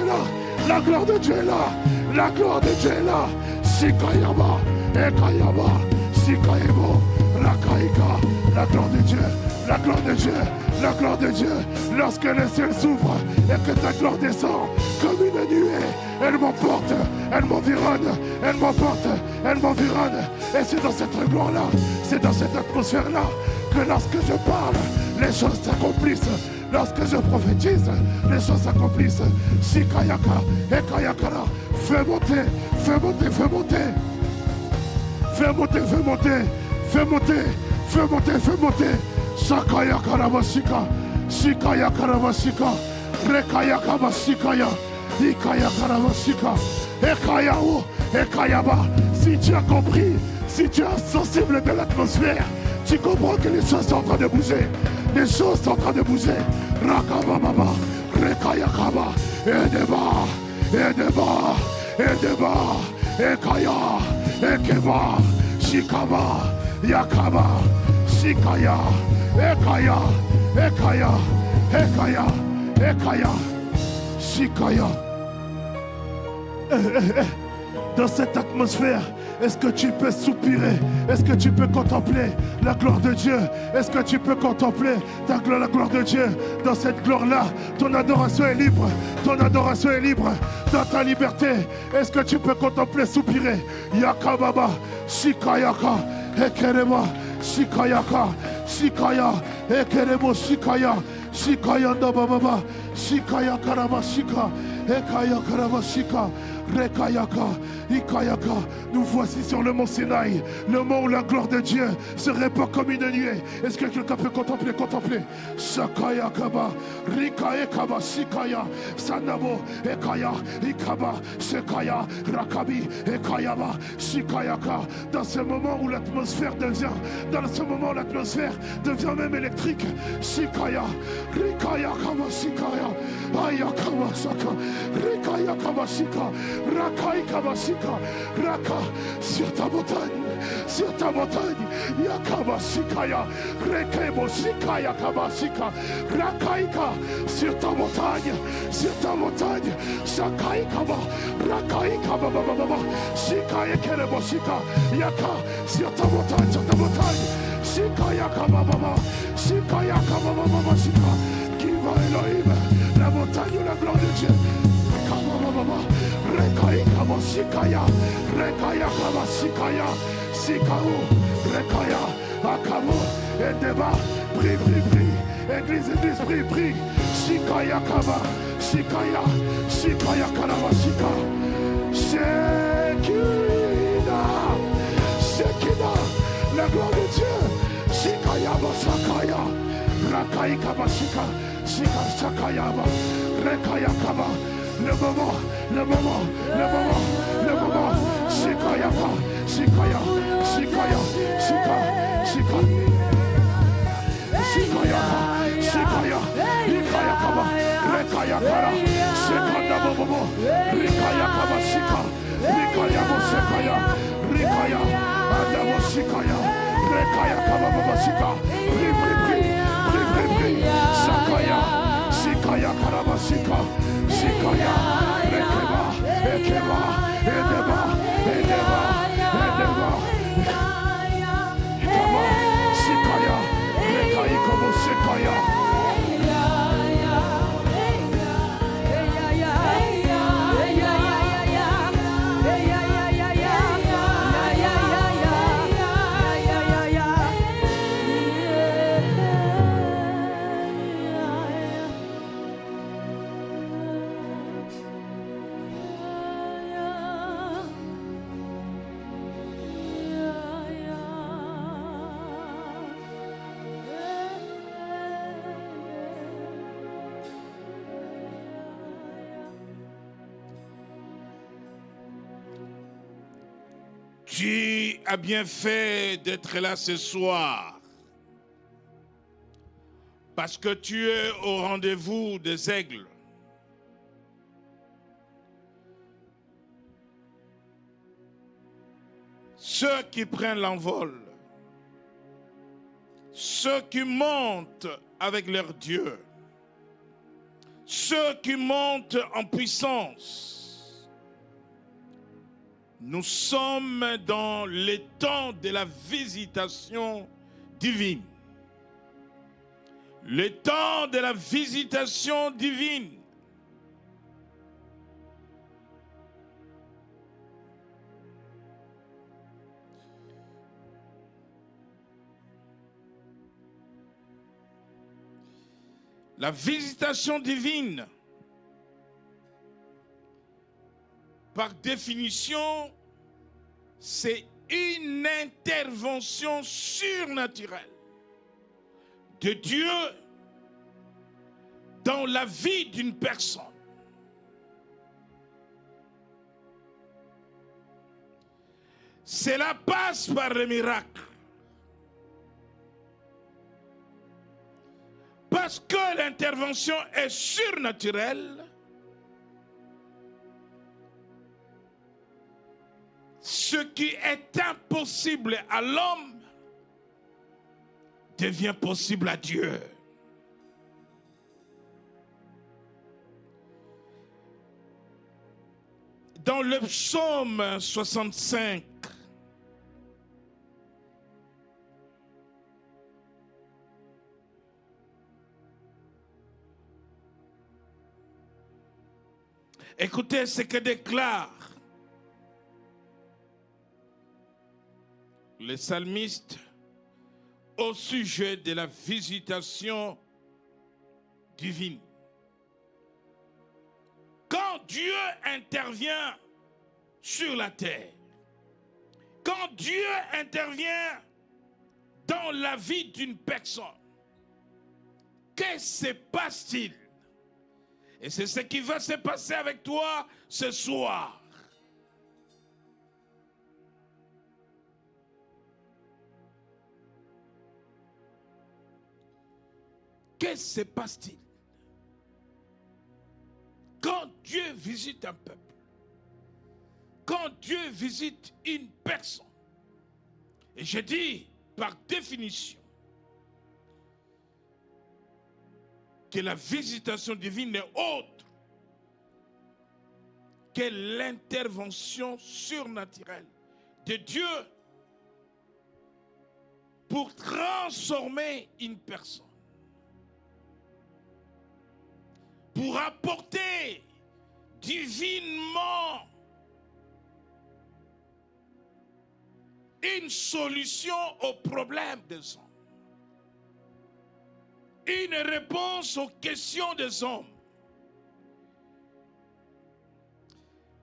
est là. Shikayaba, Ekayaba, Shikayebo, Rakaika. La gloire de Dieu. Lorsque le ciel s'ouvre et que ta gloire descend comme une nuée, elle m'emporte, elle m'environne. Et c'est dans cette gloire-là, c'est dans cette atmosphère-là que lorsque je parle, les choses s'accomplissent. Lorsque je prophétise, les choses s'accomplissent. Shikayaka, Ekayakara, fais monter. Shakaya Karabashika, Shikaya Karabashika, Rekaya Kabashikaya, Ikaya Karabashika, Ekayaba. Si tu as compris, si tu es sensible de l'atmosphère, tu comprends que les choses sont en train de bouger. Rakababa, Rekayakaba, Edeba, Edeba, Edeba, Ekaya, Ekeba, Shikaba, Yakaba, Shikaya, Ekaya, Ekaya, Ekaya, Ekaya, Shikaya. Dans cette atmosphère, est-ce que tu peux soupirer? Est-ce que tu peux contempler la gloire de Dieu? Est-ce que tu peux contempler la gloire de Dieu? Dans cette gloire-là, ton adoration est libre. Ton adoration est libre. Dans ta liberté, est-ce que tu peux contempler, soupirer? Yakababa, Shikayaka, Ekerema, Shikayaka, Shikaya, Ekeremo, Shikaya, Shikaya Ndababa, Shikaya Karabashika, Ekaya Karabashika, Rekayaka, Ikayaka. Nous voici sur le mont Sinaï, le mont où la gloire de Dieu se répand comme une nuée. Est-ce que quelqu'un peut contempler? Shakaya Kaba, Rika Ekaba, Shikaya, Sanabo, Ekaya, Ikaba, Shekaya, Rakabi, Ekayaba, Shikayaka. Dans ce moment où l'atmosphère devient, même électrique, Shikaya, Rikaya Kaba, Shikaya, Ayakaba, Shaka, Rikaya Kaba, Shika, Rakai Kaba, Shika, Raka, sur ta montagne, Yakaba, Shikaya, Rekebo, Shikaya, Kaba, Shika, Rakaika, sur ta montagne, Shakai Kaba, Rakai Kaba, Baba, Shikaya, Kerebo, Shika, Yaka, sur ta montagne, Shikaya Kaba, Baba, Shikaya Kaba, Baba, Shika, Kiva Elohim, la montagne où la gloire de Dieu. Rekaya Kaba, Shikaya, Rekaya Kaba, Shikaya, Shikao, Rekaya, Akamo, Edeba, prie. Église, prie. Shikaya Kaba, Shikaya Karaba, Shika. Shekina, la gloire de Dieu. Shikaya Basakaya, Rakai Kaba, Shika, Shakayaba, Rekaya Kaba. Le moment. Shikaya. Ikaya Kaba, Rekaya Kara, Shikanda Bobo, Rikaya Kaba, Shika, Rikaya Bosekaya, Rikaya, Adamo Shikaya, Rekaya Kaba, Baba Shika, Pri, Shakaya, Shikaya Karaba, Shika, Shikaya, Ekeba, Edeba. Kama, Shikaya, Rekai Kobo Shikaya. Tu as bien fait d'être là ce soir, parce que tu es au rendez-vous des aigles. Ceux qui prennent l'envol, ceux qui montent avec leur Dieu, ceux qui montent en puissance. Nous sommes dans les temps de la visitation divine. Le temps de la visitation divine. La visitation divine, par définition, c'est une intervention surnaturelle de Dieu dans la vie d'une personne. Cela passe par le miracle. Pas Parce que l'intervention est surnaturelle, ce qui est impossible à l'homme devient possible à Dieu. Dans le psaume 65, écoutez ce que déclare le psalmiste au sujet de la visitation divine. Quand Dieu intervient sur la terre, quand Dieu intervient dans la vie d'une personne, que se passe-t-il? Et c'est ce qui va se passer avec toi ce soir. Que se passe-t-il quand Dieu visite un peuple, quand Dieu visite une personne? Et je dis par définition que la visitation divine n'est autre que l'intervention surnaturelle de Dieu pour transformer une personne, pour apporter divinement une solution aux problèmes des hommes, une réponse aux questions des hommes.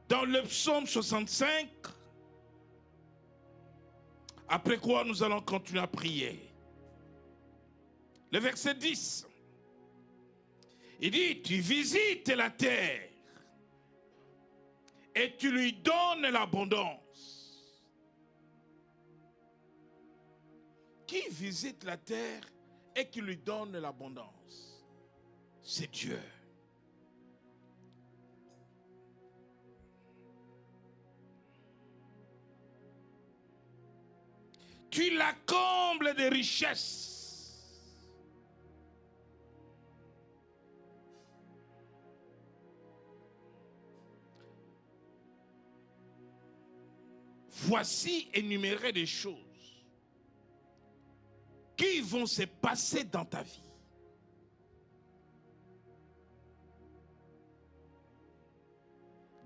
Dans le psaume 65, après quoi nous allons continuer à prier. Le verset 10. Il dit, tu visites la terre et tu lui donnes l'abondance. Qui visite la terre et qui lui donne l'abondance? C'est Dieu. Tu la combles de richesses. Voici énumérées des choses qui vont se passer dans ta vie.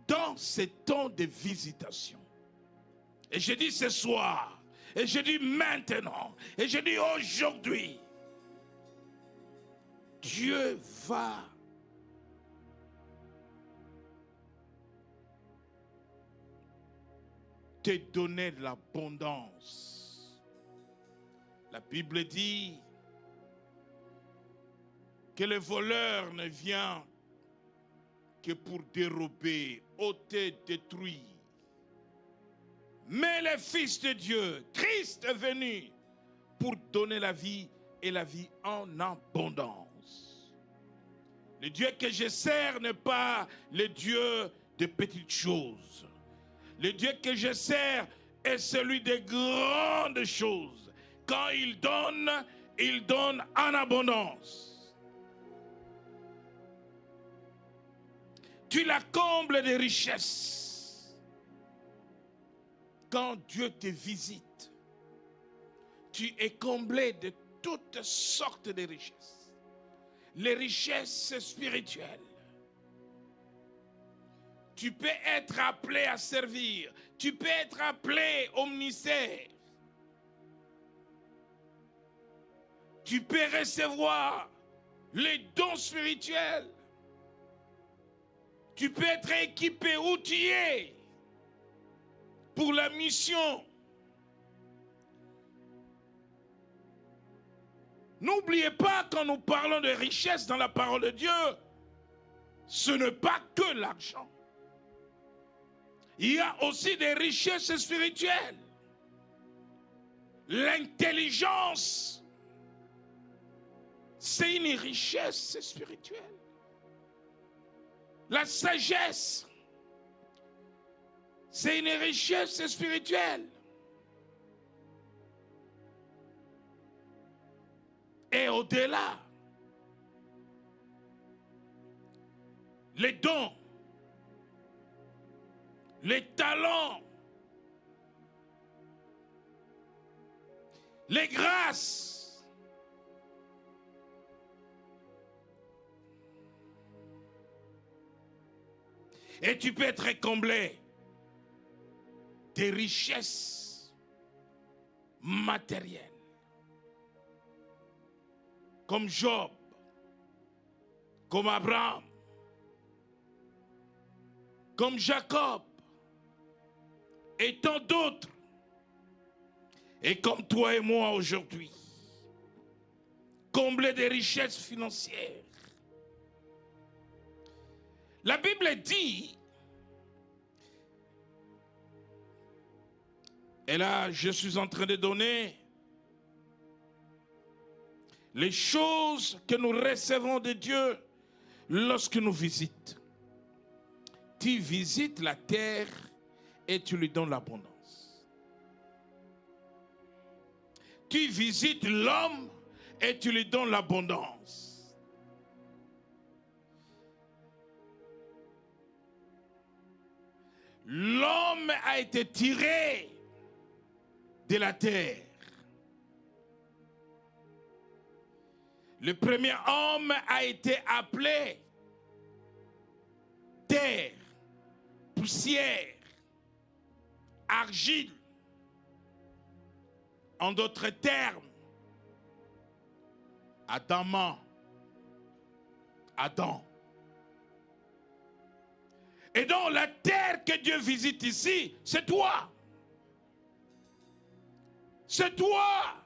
Dans ces temps de visitation. Et je dis ce soir, et je dis maintenant, et je dis aujourd'hui, Dieu va te donner de l'abondance. La Bible dit que le voleur ne vient que pour dérober, ôter, détruire. Mais le Fils de Dieu, Christ est venu pour donner la vie et la vie en abondance. Le Dieu que je sers n'est pas le Dieu de petites choses. Le Dieu que je sers est celui des grandes choses. Quand il donne en abondance. Tu la combles de richesses. Quand Dieu te visite, tu es comblé de toutes sortes de richesses. Les richesses spirituelles. Tu peux être appelé à servir. Tu peux être appelé au ministère. Tu peux recevoir les dons spirituels. Tu peux être équipé, outillé pour la mission. N'oubliez pas, quand nous parlons de richesse dans la parole de Dieu, ce n'est pas que l'argent. Il y a aussi des richesses spirituelles. L'intelligence c'est une richesse spirituelle. La sagesse, c'est une richesse spirituelle. Et au-delà, les dons, les talents, les grâces, et tu peux être comblé des richesses matérielles. Comme Job, comme Abraham, comme Jacob, et tant d'autres, et comme toi et moi aujourd'hui, comblés des richesses financières. La Bible dit, et là je suis en train de donner les choses que nous recevons de Dieu lorsque nous visitons. Tu visites la terre et tu lui donnes l'abondance. Tu visites l'homme et tu lui donnes l'abondance. L'homme a été tiré de la terre. Le premier homme a été appelé terre, poussière, argile. En d'autres termes, Adam. Et donc la terre que Dieu visite ici, c'est toi. C'est toi.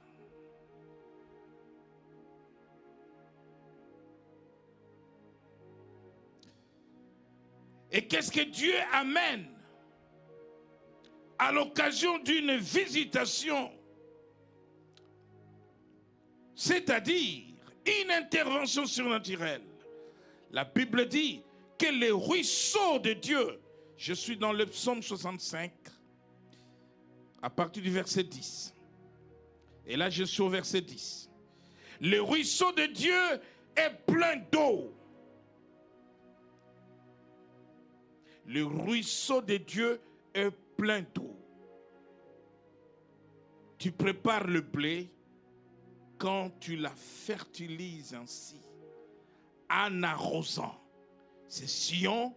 Et qu'est-ce que Dieu amène à l'occasion d'une visitation? C'est-à-dire une intervention surnaturelle. La Bible dit que les ruisseaux de Dieu, je suis dans le psaume 65, à partir du verset 10. Et là, je suis au verset 10. Le ruisseau de Dieu est plein d'eau. Le ruisseau de Dieu est plein d'eau. Tu prépares le blé quand tu la fertilises ainsi, en arrosant ses sillons,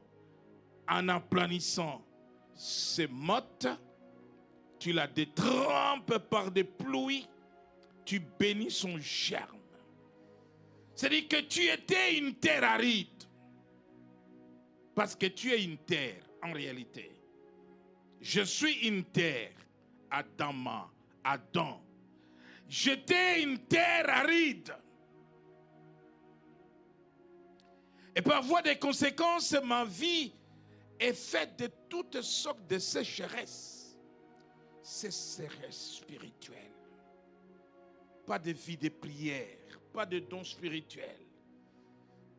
en aplanissant ses mottes, tu la détrempes par des pluies, tu bénis son germe. C'est-à-dire que tu étais une terre aride. Parce que tu es une terre, en réalité. Je suis une terre, Adam. J'étais une terre aride. Et par voie de conséquences, ma vie est faite de toutes sortes de sécheresses. Sécheresse spirituelle. Pas de vie de prière, pas de dons spirituels,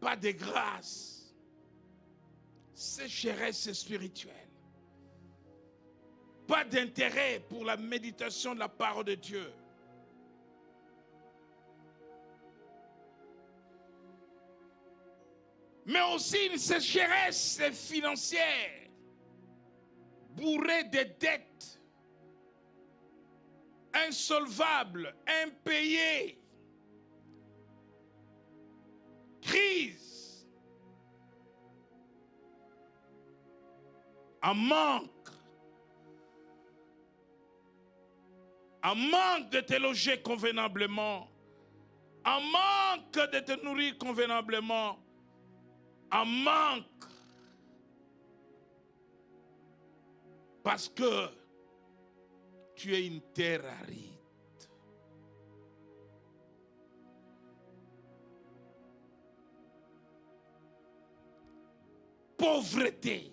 pas de grâce. Sécheresse spirituelle. Pas d'intérêt pour la méditation de la parole de Dieu. Mais aussi une sécheresse financière, bourrée de dettes, insolvables, impayées, crise. Un manque de te loger convenablement, un manque de te nourrir convenablement, un manque parce que tu es une terre aride. Pauvreté.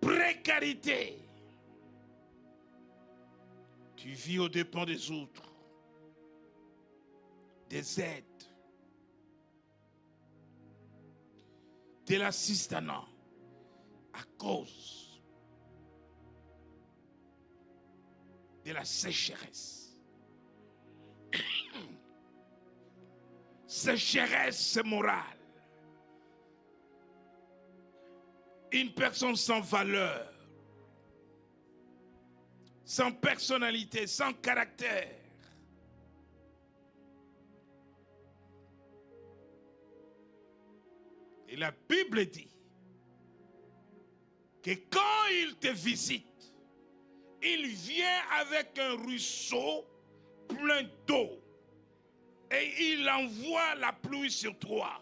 Précarité. Tu vis aux dépens des autres. Des aides. de l'assistanat à cause de la sécheresse. Sécheresse morale. Une personne sans valeur, sans personnalité, sans caractère. Et la Bible dit que quand il te visite, il vient avec un ruisseau plein d'eau et il envoie la pluie sur toi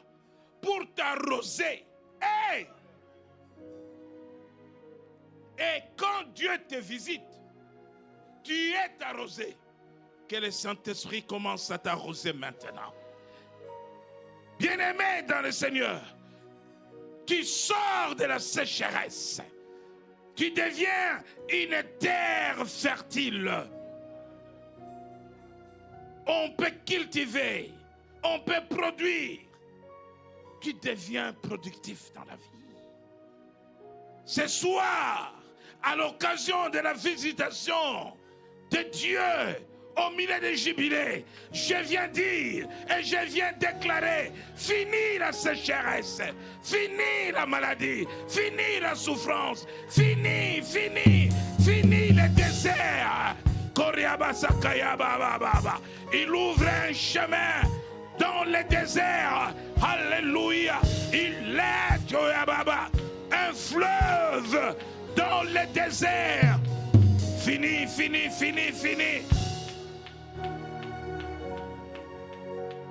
pour t'arroser. Hey! Et quand Dieu te visite, tu es arrosé. Que le Saint-Esprit commence à t'arroser maintenant. Bien-aimé dans le Seigneur, tu sors de la sécheresse. Tu deviens une terre fertile. On peut cultiver, on peut produire. Tu deviens productif dans la vie. Ce soir, à l'occasion de la visitation de Dieu au milieu des jubilés, je viens dire et je viens déclarer: fini la sécheresse, fini la maladie, fini la souffrance, fini le désert. Il ouvre un chemin dans le désert. Alléluia. Il laisse un fleuve dans le désert. Fini.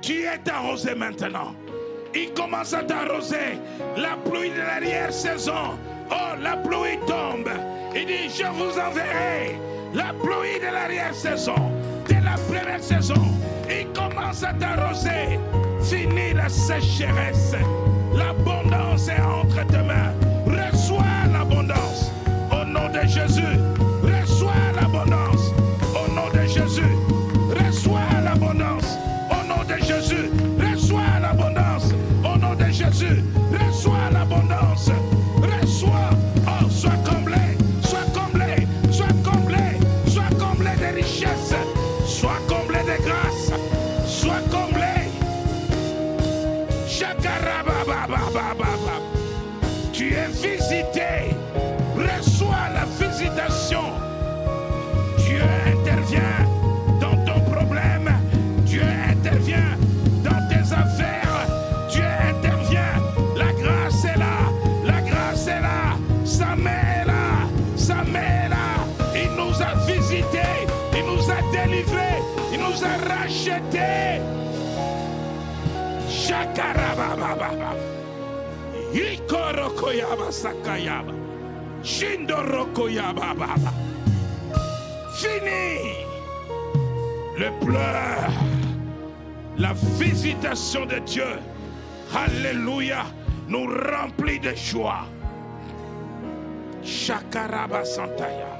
Tu es arrosé maintenant. Il commence à t'arroser. La pluie de l'arrière-saison. Oh, la pluie tombe. Il dit: je vous enverrai la pluie de l'arrière-saison, de la première saison. Il commence à t'arroser. Fini la sécheresse. L'abondance est entre tes mains. Reçois l'abondance au nom de Jésus. Reçois l'abondance au nom de Jésus. Reçois l'abondance au nom de Jésus. Reçois l'abondance au nom de Jésus. Reçois l'abondance. Reçois. Oh, sois comblé. Sois comblé. Sois comblé. Sois comblé de richesses. Sois comblé de grâce. Sois comblé. Tu es visité. Reçois la visitation. Dieu intervient dans ton problème. Dieu intervient dans tes affaires. Dieu intervient. La grâce est là. La grâce est là. Sa main est là. Sa main est là. Il nous a visités. Il nous a délivrés. Il nous a rachetés. Shakarabababa. Ikorokoyaba sakayaba. Shindorokoyaba baba. Fini le pleur. La visitation de Dieu, alléluia, nous remplit de joie. Shakaraba santaya.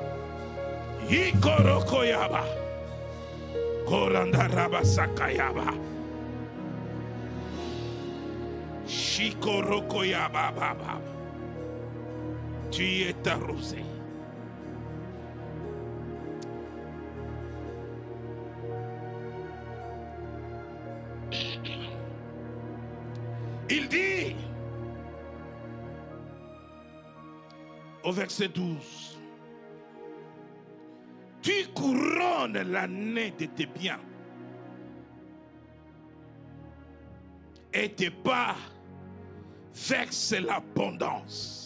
Ikorokoyaba. Korandaraba sakayaba. Shikorokoyaba baba. Tu es arrosé. Il dit au verset 12: tu couronnes l'année de tes biens et tes pas versent l'abondance.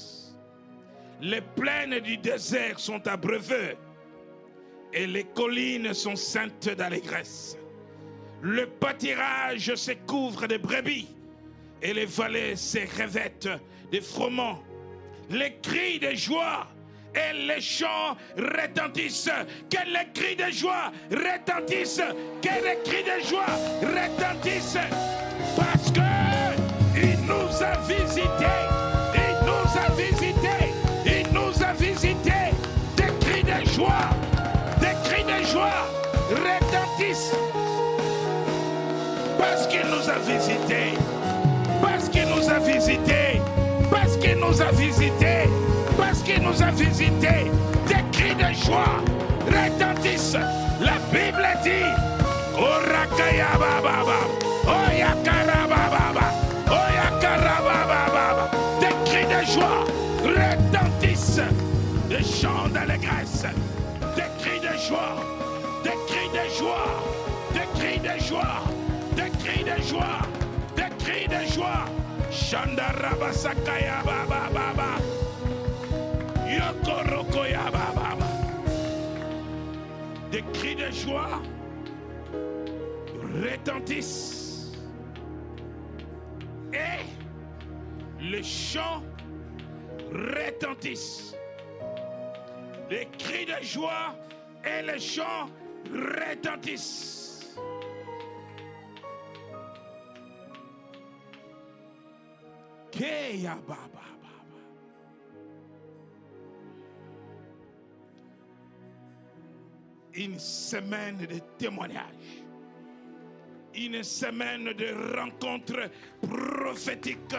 Les plaines du désert sont abreuvées et les collines sont ceintes d'allégresse. Le pâturage se couvre de brebis et les vallées se revêtent de froment. Les cris de joie et les chants retentissent. Que les cris de joie retentissent. Que les cris de joie retentissent. Parce que il nous a visités. Il nous a visités. Il nous a visités. Des cris de joie. Des cris de joie retentissent. Parce qu'il nous a visités. Parce qu'il nous a visités. parce qu'il nous a visités, parce qu'il nous a visités, des cris de joie retentissent. La Bible dit, Orakaya Baba, Oyakara Baba, Oyakara Baba, des cris de joie retentissent, des chants d'allégresse, des cris de joie, des cris de joie, des cris de joie, des cris de joie, des cris de joie. Shandaraba Sakaya Baba Baba, Yokorokoya Baba. Des cris de joie retentissent et les chants retentissent. Les cris de joie et les chants retentissent. Keya Baba. Une semaine de témoignages, une semaine de rencontres prophétiques.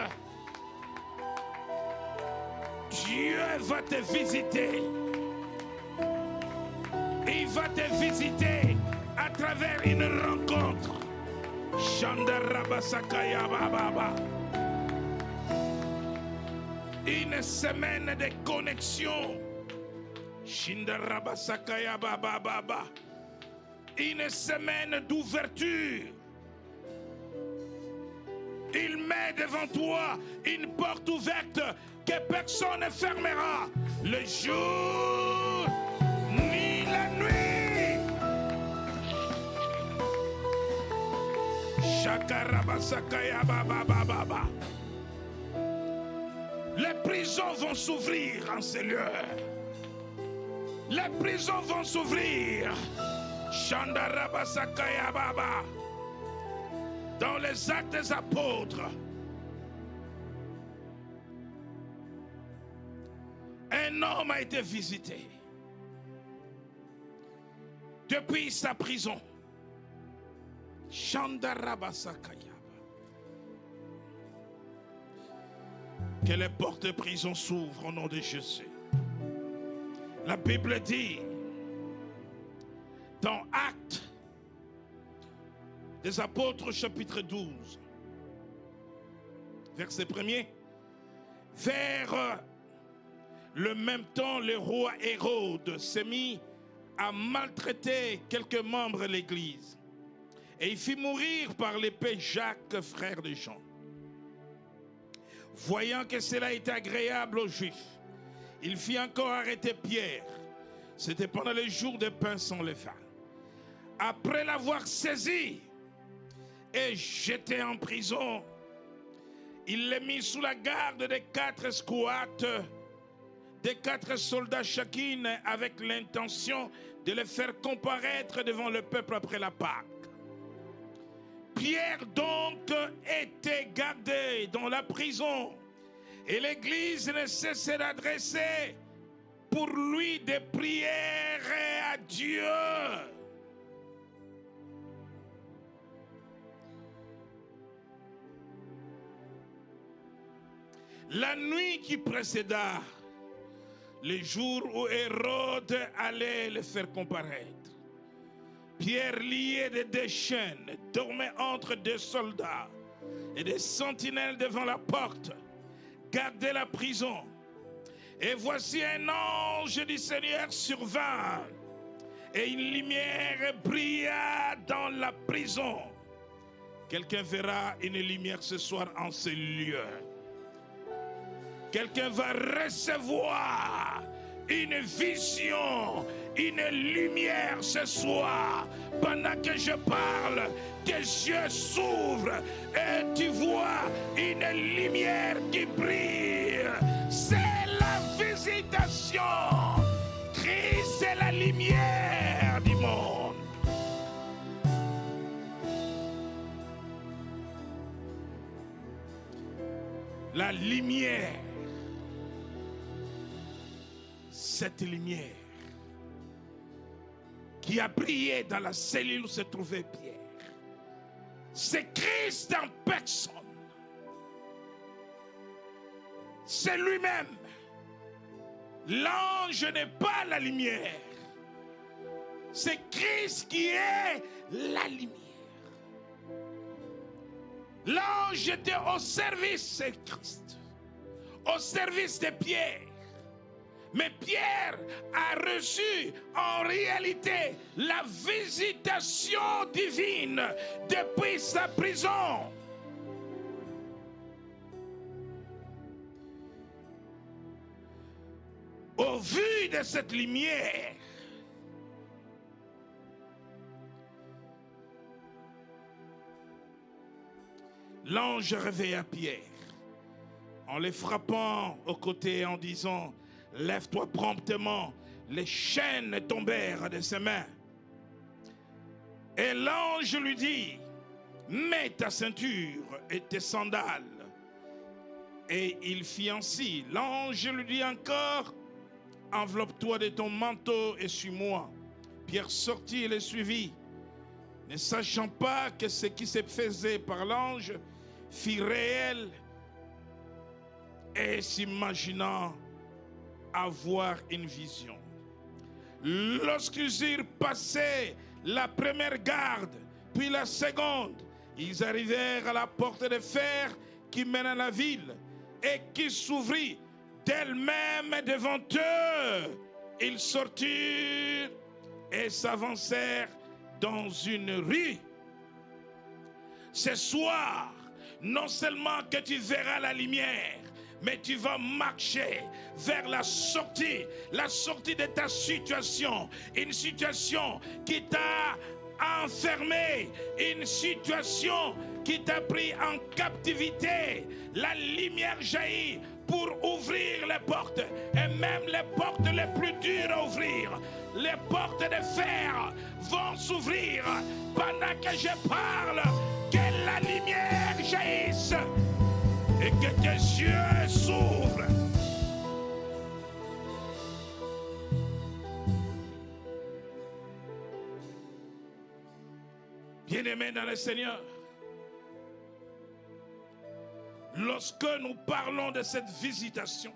Dieu va te visiter. Il va te visiter à travers une rencontre. Shandarabasakaya Baba. Une semaine de connexion. Shindarabasakaya Baba Baba. Une semaine d'ouverture. Il met devant toi une porte ouverte que personne ne fermera. Le jour ni la nuit. Shakarabasakaya Baba Baba. Les prisons vont s'ouvrir en ces lieux. Les prisons vont s'ouvrir. Shandarabasakaya Baba. Dans les actes des apôtres, un homme a été visité. Depuis sa prison. Shandarabasakaya. Que les portes de prison s'ouvrent au nom de Jésus. La Bible dit, dans Actes des Apôtres, chapitre 12, verset 1er, vers le même temps, le roi Hérode s'est mis à maltraiter quelques membres de l'Église. Et il fit mourir par l'épée Jacques, frère de Jean. Voyant que cela était agréable aux Juifs, il fit encore arrêter Pierre. C'était pendant les jours des pains sans levain. Après l'avoir saisi et jeté en prison, il l'a mis sous la garde des 4 squads, des 4 soldats chacune, avec l'intention de les faire comparaître devant le peuple après la Pâque. Pierre donc était gardé dans la prison et l'Église ne cessait d'adresser pour lui des prières à Dieu. La nuit qui précéda le jour où Hérode allait le faire comparaître, Pierre, lié de 2 chaînes, dormait entre 2 soldats et des sentinelles devant la porte, gardait la prison. Et voici un ange du Seigneur survint, et une lumière brilla dans la prison. Quelqu'un verra une lumière ce soir en ce lieu. Quelqu'un va recevoir une vision, une lumière ce soir. Pendant que je parle, tes yeux s'ouvrent et tu vois une lumière qui brille. C'est la visitation. Christ est la lumière du monde. La lumière. Cette lumière qui a brillé dans la cellule où se trouvait Pierre, c'est Christ en personne. c'est lui-même. L'ange n'est pas la lumière. C'est Christ qui est la lumière. L'ange était au service de Christ, au service de Pierre. Mais Pierre a reçu en réalité la visitation divine depuis sa prison. Au vu de cette lumière, l'ange réveilla Pierre en le frappant au côté en disant: lève-toi promptement. Les chaînes tombèrent de ses mains. Et l'ange lui dit: mets ta ceinture et tes sandales. Et il fit ainsi. L'ange lui dit encore: enveloppe-toi de ton manteau et suis-moi. Pierre sortit et le suivit, ne sachant pas que ce qui se faisait par l'ange fut réel, et s'imaginant avoir une vision. Lorsqu'ils eurent passé la première garde, puis la seconde, ils arrivèrent à la porte de fer qui mène à la ville et qui s'ouvrit d'elle-même devant eux. Ils sortirent et s'avancèrent dans une rue. Ce soir, non seulement que tu verras la lumière, mais tu vas marcher vers la sortie de ta situation, une situation qui t'a enfermé, une situation qui t'a pris en captivité. La lumière jaillit pour ouvrir les portes, et même les portes les plus dures à ouvrir, les portes de fer vont s'ouvrir pendant que je parle. Que la lumière jaillisse et que tes yeux s'ouvrent. Bien-aimés dans le Seigneur, lorsque nous parlons de cette visitation,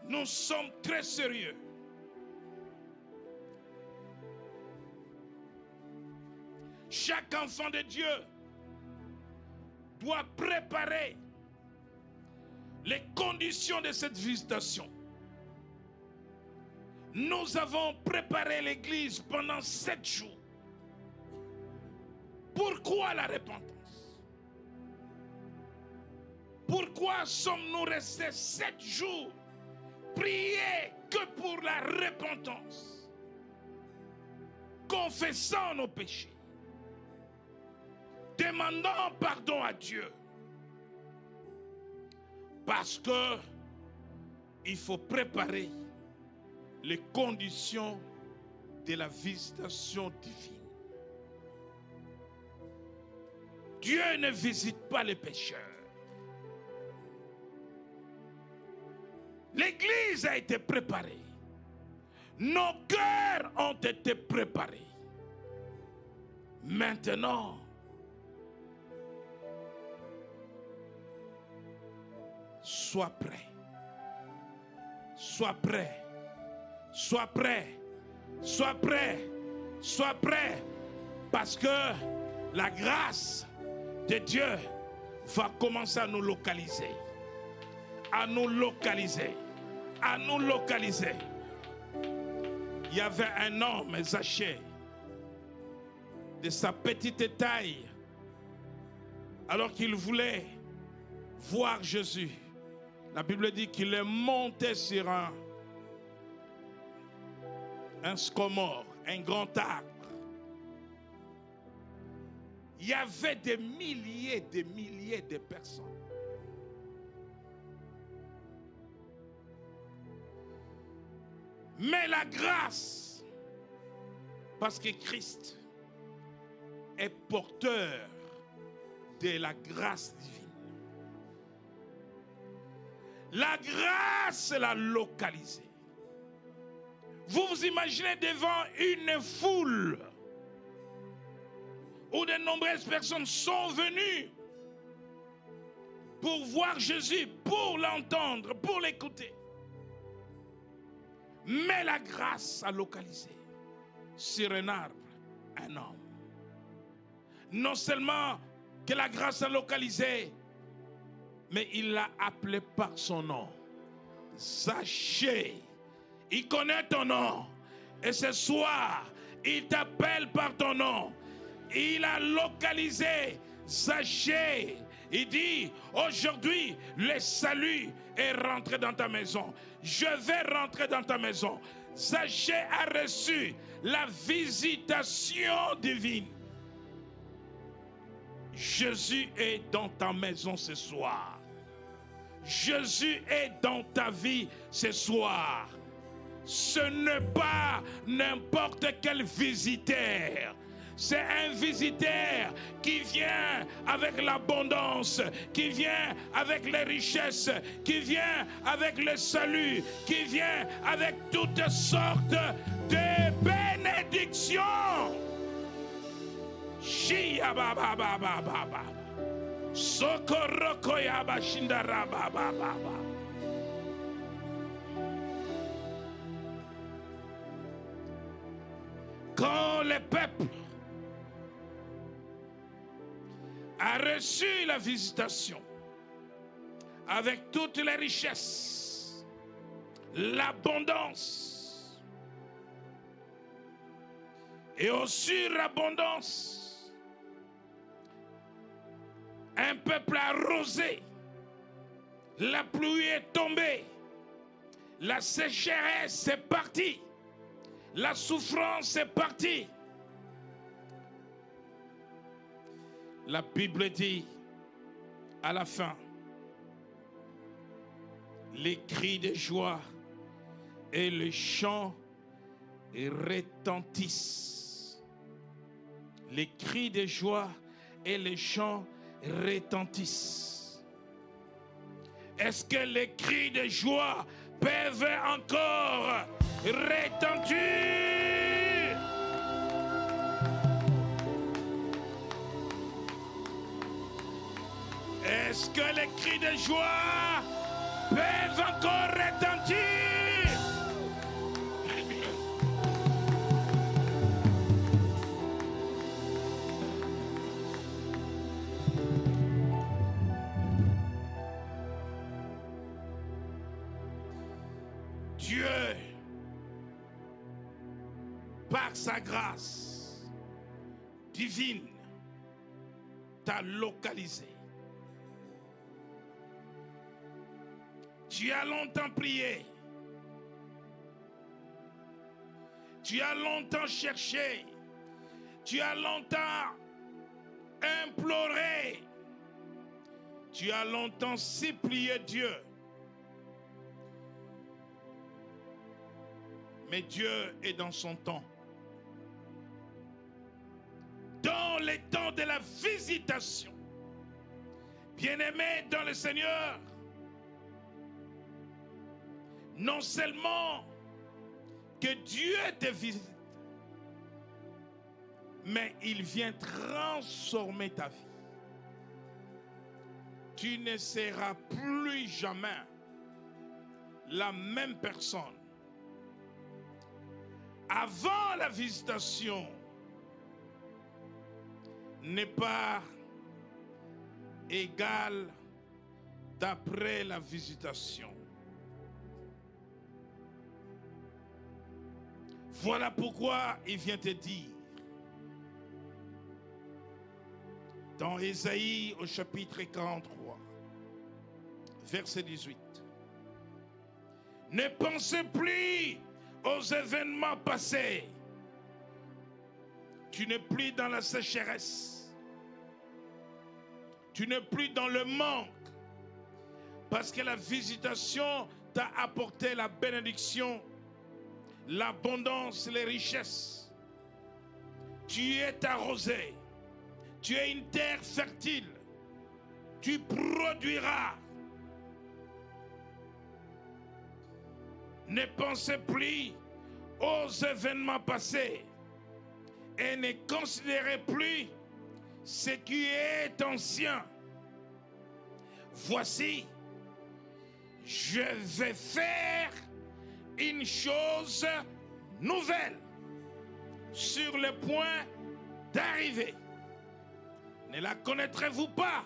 nous sommes très sérieux. Chaque enfant de Dieu doit préparer les conditions de cette visitation. Nous avons préparé l'église pendant 7 jours. Pourquoi la repentance? Pourquoi sommes-nous restés 7 jours prier que pour la repentance, confessant nos péchés, demandant pardon à Dieu? Parce que il faut préparer les conditions de la visitation divine. Dieu ne visite pas les pécheurs. L'église a été préparée. Nos cœurs ont été préparés. Maintenant, sois prêt. Sois prêt. Sois prêt. Sois prêt. Sois prêt. Parce que la grâce de Dieu va commencer à nous localiser. À nous localiser. À nous localiser. Il y avait un homme, Zachée, de sa petite taille, alors qu'il voulait voir Jésus. La Bible dit qu'il est monté sur un scomore, un grand arbre. Il y avait des milliers de personnes. Mais la grâce, parce que Christ est porteur de la grâce divine. La grâce l'a localisé. Vous vous imaginez devant une foule où de nombreuses personnes sont venues pour voir Jésus, pour l'entendre, pour l'écouter. Mais la grâce a localisé sur un arbre un homme. Non seulement que la grâce a localisé, mais il l'a appelé par son nom. Zachée. Il connaît ton nom. Et ce soir, il t'appelle par ton nom. Il a localisé Zachée. Il dit, aujourd'hui, le salut est rentré dans ta maison. Je vais rentrer dans ta maison. Zachée a reçu la visitation divine. Jésus est dans ta maison ce soir. Jésus est dans ta vie ce soir. Ce n'est pas n'importe quel visiteur. C'est un visiteur qui vient avec l'abondance, qui vient avec les richesses, qui vient avec le salut, qui vient avec toutes sortes de bénédictions. Shia baba baba baba. Sokoroko ya bashindara baba baba. Quand le peuple a reçu la visitation avec toutes les richesses, l'abondance et au surabondance, un peuple arrosé, la pluie est tombée, la sécheresse est partie, la souffrance est partie. La Bible dit à la fin, les cris de joie et les chants retentissent. Les cris de joie et les chants retentissent. Est-ce que les cris de joie peuvent encore retentir? Est-ce que les cris de joie peuvent encore retentir? Dieu, par sa grâce divine, t'a localisé. Tu as longtemps prié. Tu as longtemps cherché. Tu as longtemps imploré. Tu as longtemps supplié Dieu. Mais Dieu est dans son temps. Dans les temps de la visitation. Bien-aimé dans le Seigneur, non seulement que Dieu te visite, mais il vient transformer ta vie. Tu ne seras plus jamais la même personne. Avant la visitation n'est pas égal d'après la visitation. Voilà pourquoi il vient te dire dans Ésaïe au chapitre 43, verset 18. Ne pensez plus aux événements passés. Tu n'es plus dans la sécheresse. Tu n'es plus dans le manque. Parce que la visitation t'a apporté la bénédiction, l'abondance, les richesses. Tu es arrosé. Tu es une terre fertile. Tu produiras. Ne pensez plus aux événements passés et ne considérez plus ce qui est ancien. voici, je vais faire une chose nouvelle sur le point d'arriver. Ne la connaîtrez-vous pas?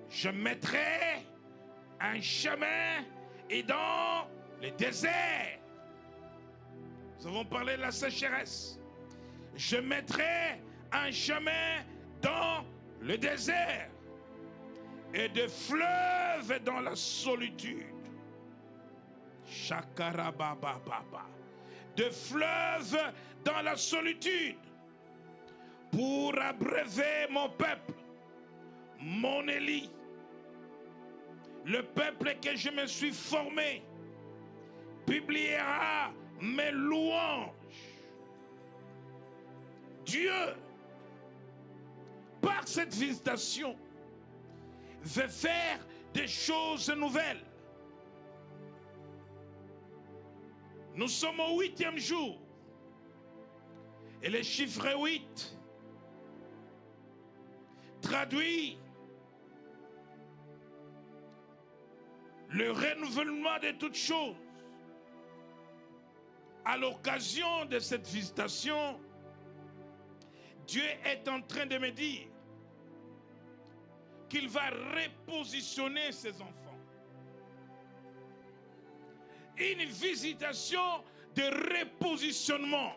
Je mettrai un chemin et dans le désert. Nous avons parlé de la sécheresse. Je mettrai un chemin dans le désert et des fleuves dans la solitude. Chakarabababa. Des fleuves dans la solitude pour abreuver mon peuple, mon Élie, le peuple que je me suis formé, publiera mes louanges. Dieu, par cette visitation, veut faire des choses nouvelles. Nous sommes au 8e jour. Et le chiffre 8 traduit le renouvellement de toutes choses. À l'occasion de cette visitation, Dieu est en train de me dire qu'il va repositionner ses enfants. Une visitation de repositionnement.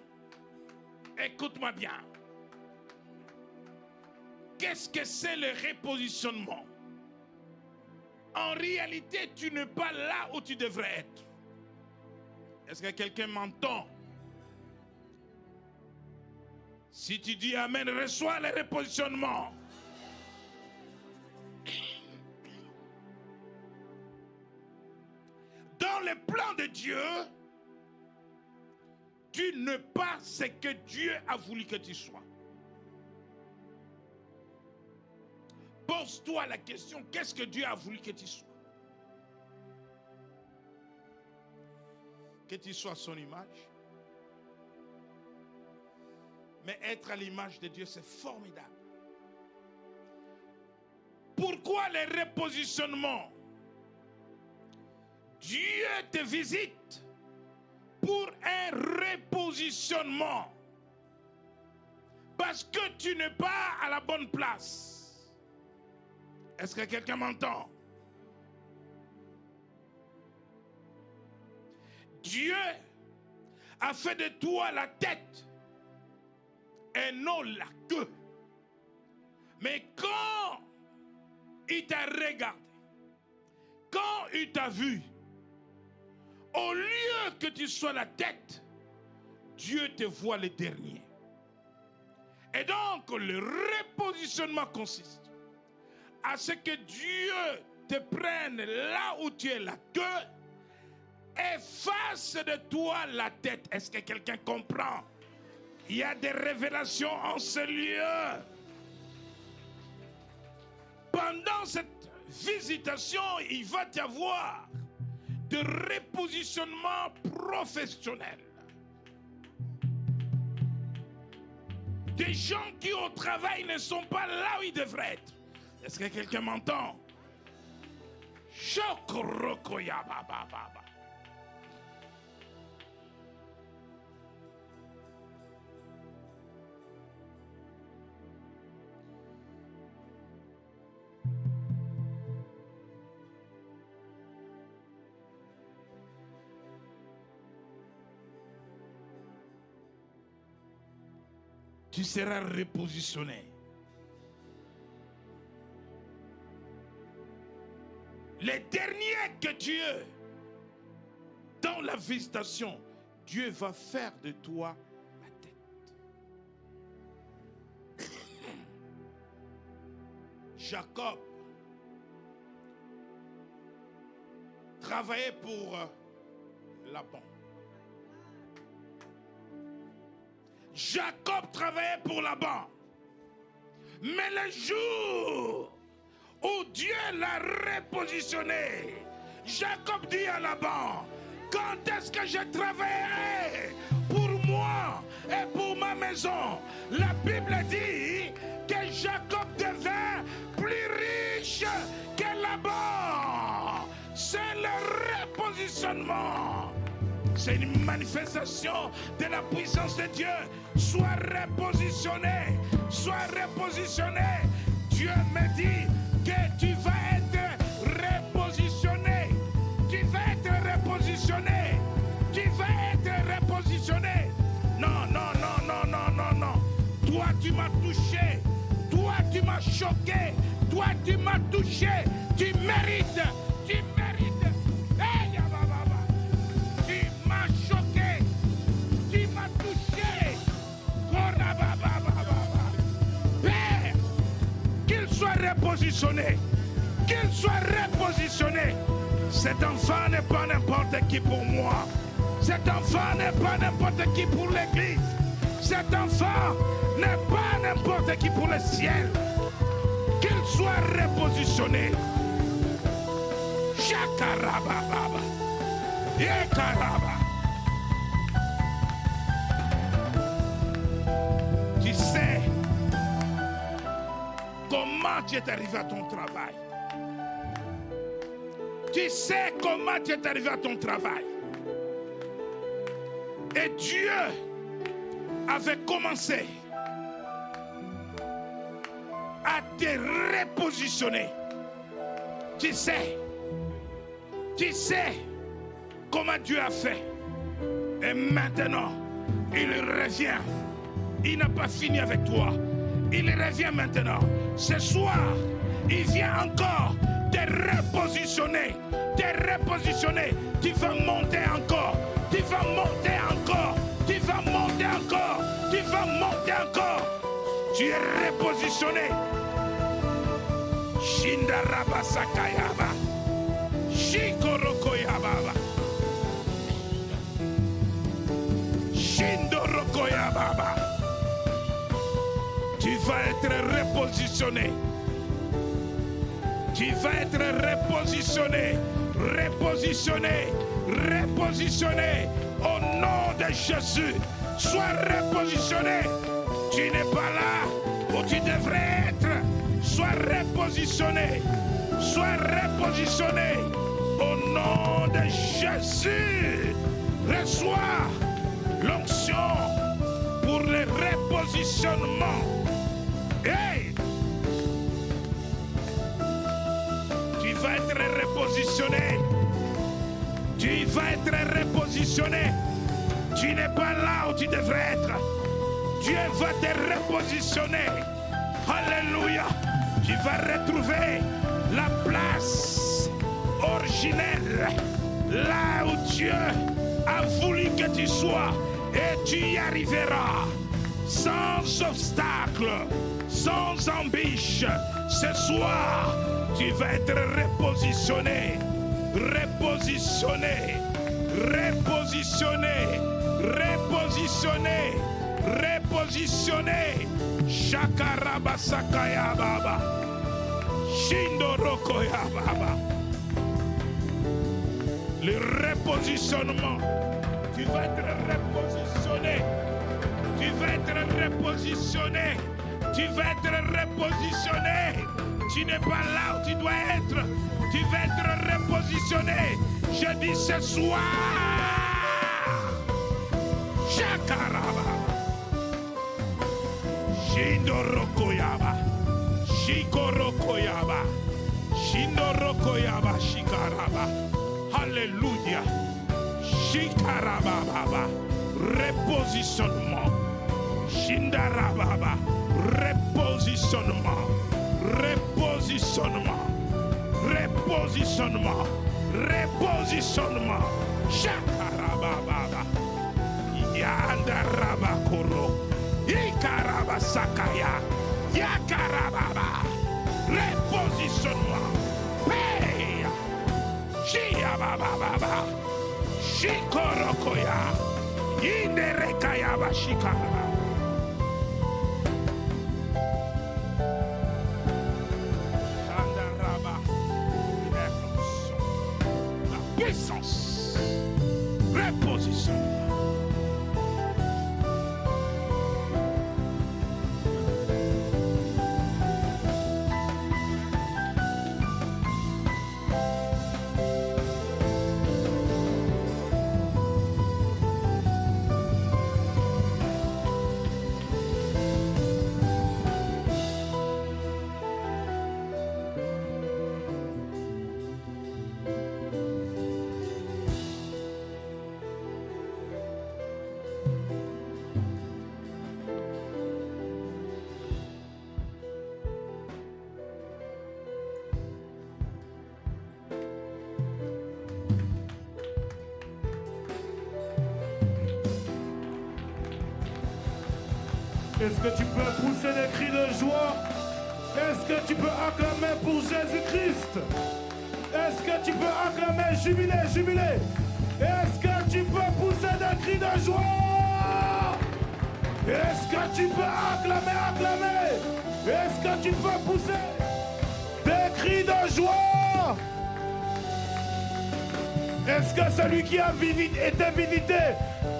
Écoute-moi bien. Qu'est-ce que c'est le repositionnement? En réalité, tu n'es pas là où tu devrais être. Est-ce que quelqu'un m'entend? Si tu dis Amen, reçois le repositionnement. Dans le plan de Dieu, tu n'es pas ce que Dieu a voulu que tu sois. Pose-toi la question, qu'est-ce que Dieu a voulu que tu sois? Que tu sois son image. Mais être à l'image de Dieu, c'est formidable. Pourquoi le repositionnement? Dieu te visite pour un repositionnement. Parce que tu n'es pas à la bonne place. Est-ce que quelqu'un m'entend? Dieu a fait de toi la tête et non la queue. Mais quand il t'a regardé, quand il t'a vu, au lieu que tu sois la tête, Dieu te voit le dernier. Et donc, le repositionnement consiste à ce que Dieu te prenne là où tu es la queue et fasse de toi la tête. Est-ce que quelqu'un comprend? Il y a des révélations en ce lieu. Pendant cette visitation, il va y avoir de repositionnement professionnel. Des gens qui au travail ne sont pas là où ils devraient être. Est-ce que quelqu'un m'entend? Chokorokoya baba baba. Tu seras repositionné. Les derniers que Dieu, dans la visitation, Dieu va faire de toi la tête. Jacob travaillait pour Laban. Jacob travaillait pour Laban. Mais le jour où Dieu l'a repositionné, Jacob dit à Laban, quand est-ce que je travaillerai pour moi et pour ma maison? La Bible dit que Jacob devint plus riche que repositionnement. C'est une manifestation de la puissance de Dieu. Sois repositionné. Sois repositionné. Dieu me dit que tu vas être repositionné. Tu vas être repositionné. Tu vas être repositionné. Non, non, non, non, non, non, non. Toi, tu m'as touché. Toi, tu m'as choqué. Toi, tu m'as touché. Tu mérites. Tu mérites. Hey, Yababa. Tu m'as choqué. Tu m'as touché. Père, qu'il soit repositionné. Qu'il soit repositionné. Cet enfant n'est pas n'importe qui pour moi. Cet enfant n'est pas n'importe qui pour l'église. Cet enfant n'est pas n'importe qui pour le ciel. Qu'il soit repositionné. Shakaraba baba. Yekaraba. Tu sais comment tu es arrivé à ton travail. Tu sais comment tu es arrivé à ton travail. Et Dieu avait commencé à te repositionner. Tu sais comment Dieu a fait. Et maintenant, il revient. Il n'a pas fini avec toi. Il revient maintenant. Ce soir, il vient encore te repositionner. Te repositionner. Tu vas monter encore. Tu vas monter encore. Tu vas monter encore. Tu vas monter encore. Tu es repositionné. Shindaraba Sakayaba. Shikorokoyababa. Shindorokoyababa. Tu vas être repositionné. Tu vas être repositionné. Repositionné. Repositionné. Au nom de Jésus. Sois repositionné. Tu n'es pas là où tu devrais être. Sois repositionné. Sois repositionné. Au nom de Jésus. Reçois l'onction pour le repositionnement. Hey! Tu vas être repositionné. Tu vas être repositionné. Tu n'es pas là où tu devrais être. Dieu va te repositionner. Alléluia. Tu vas retrouver la place originelle. Là où Dieu a voulu que tu sois. Et tu y arriveras. Sans obstacle. Sans embûche. Ce soir, tu vas être repositionné. Repositionné. Repositionné. Repositionné. Repositionné. Shakaraba Sakaya Baba. Shindorokoya Baba. Le repositionnement. Tu vas être repositionné. Tu vas être repositionné. Tu vas être repositionné. Tu n'es pas là où tu dois être. Tu vas être repositionné. Je dis ce soir. Shakaraba. Shindorokoyaba. Shikorokoyaba. Shindorokoyaba. Shikaraba. Alléluia. Shikarababa. Repositionnement. Shindarababa. Repositionnement. Repositionnement. Repositionnement. Repositionnement. Shakarababa. Yandarabakoro. Ikaraba Sakaya. Yakarababa. Repositionnement. Hey. Shiababa. Shikorokoya. Inderekayaba Shikara. Shandaraba. La puissance. Repositionnement. Est-ce que tu peux pousser des cris de joie? Est-ce que tu peux acclamer pour Jésus-Christ? Est-ce que tu peux acclamer, jubiler, jubiler? Est-ce que tu peux pousser des cris de joie? Est-ce que tu peux acclamer, acclamer? Est-ce que tu peux pousser des cris de joie? Est-ce que celui qui a été visité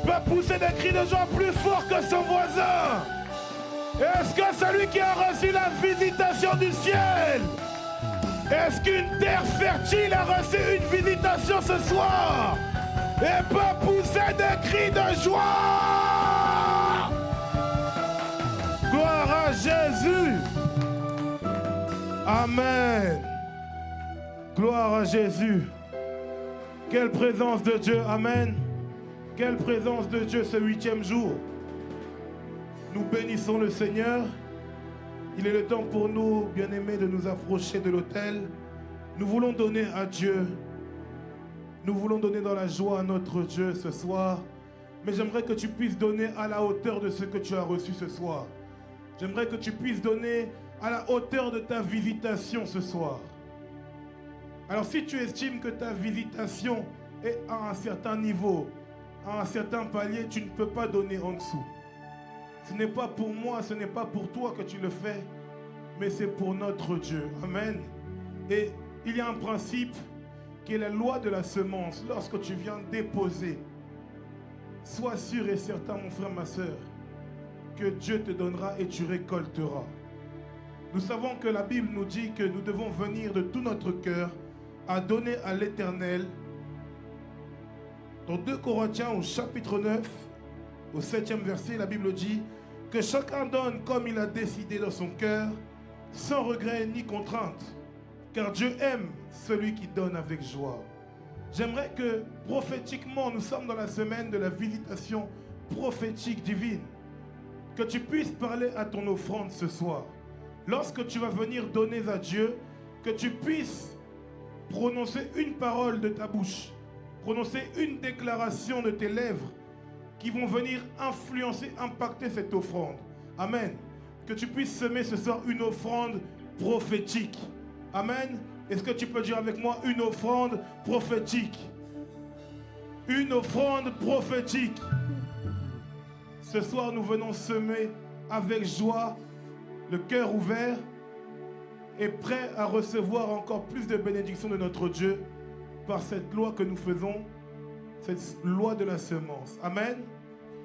peut pousser des cris de joie plus fort que son voisin? Est-ce que celui qui a reçu la visitation du ciel, est-ce qu'une terre fertile a reçu une visitation ce soir et peut pousser des cris de joie? Gloire à Jésus. Amen. Gloire à Jésus. Quelle présence de Dieu. Amen. Quelle présence de Dieu ce 8e jour. Nous bénissons le Seigneur. Il est le temps pour nous, bien-aimés, de nous approcher de l'autel. Nous voulons donner à Dieu. Nous voulons donner dans la joie à notre Dieu ce soir. Mais j'aimerais que tu puisses donner à la hauteur de ce que tu as reçu ce soir. J'aimerais que tu puisses donner à la hauteur de ta visitation ce soir. Alors si tu estimes que ta visitation est à un certain niveau, à un certain palier, tu ne peux pas donner en dessous. Ce n'est pas pour moi, ce n'est pas pour toi que tu le fais, mais c'est pour notre Dieu. Amen. Et il y a un principe qui est la loi de la semence. Lorsque tu viens déposer, sois sûr et certain, mon frère, ma soeur, que Dieu te donnera et tu récolteras. Nous savons que la Bible nous dit que nous devons venir de tout notre cœur à donner à l'Éternel. Dans 2 Corinthiens au chapitre 9, au 7e verset, la Bible dit que chacun donne comme il a décidé dans son cœur, sans regret ni contrainte, car Dieu aime celui qui donne avec joie. J'aimerais que prophétiquement, nous sommes dans la semaine de la visitation prophétique divine, que tu puisses parler à ton offrande ce soir. Lorsque tu vas venir donner à Dieu, que tu puisses prononcer une parole de ta bouche, prononcer une déclaration de tes lèvres qui vont venir influencer, impacter cette offrande. Amen. Que tu puisses semer ce soir une offrande prophétique. Amen. Est-ce que tu peux dire avec moi une offrande prophétique? Une offrande prophétique. Ce soir, nous venons semer avec joie, le cœur ouvert et prêt à recevoir encore plus de bénédictions de notre Dieu par cette loi que nous faisons, cette loi de la semence. Amen.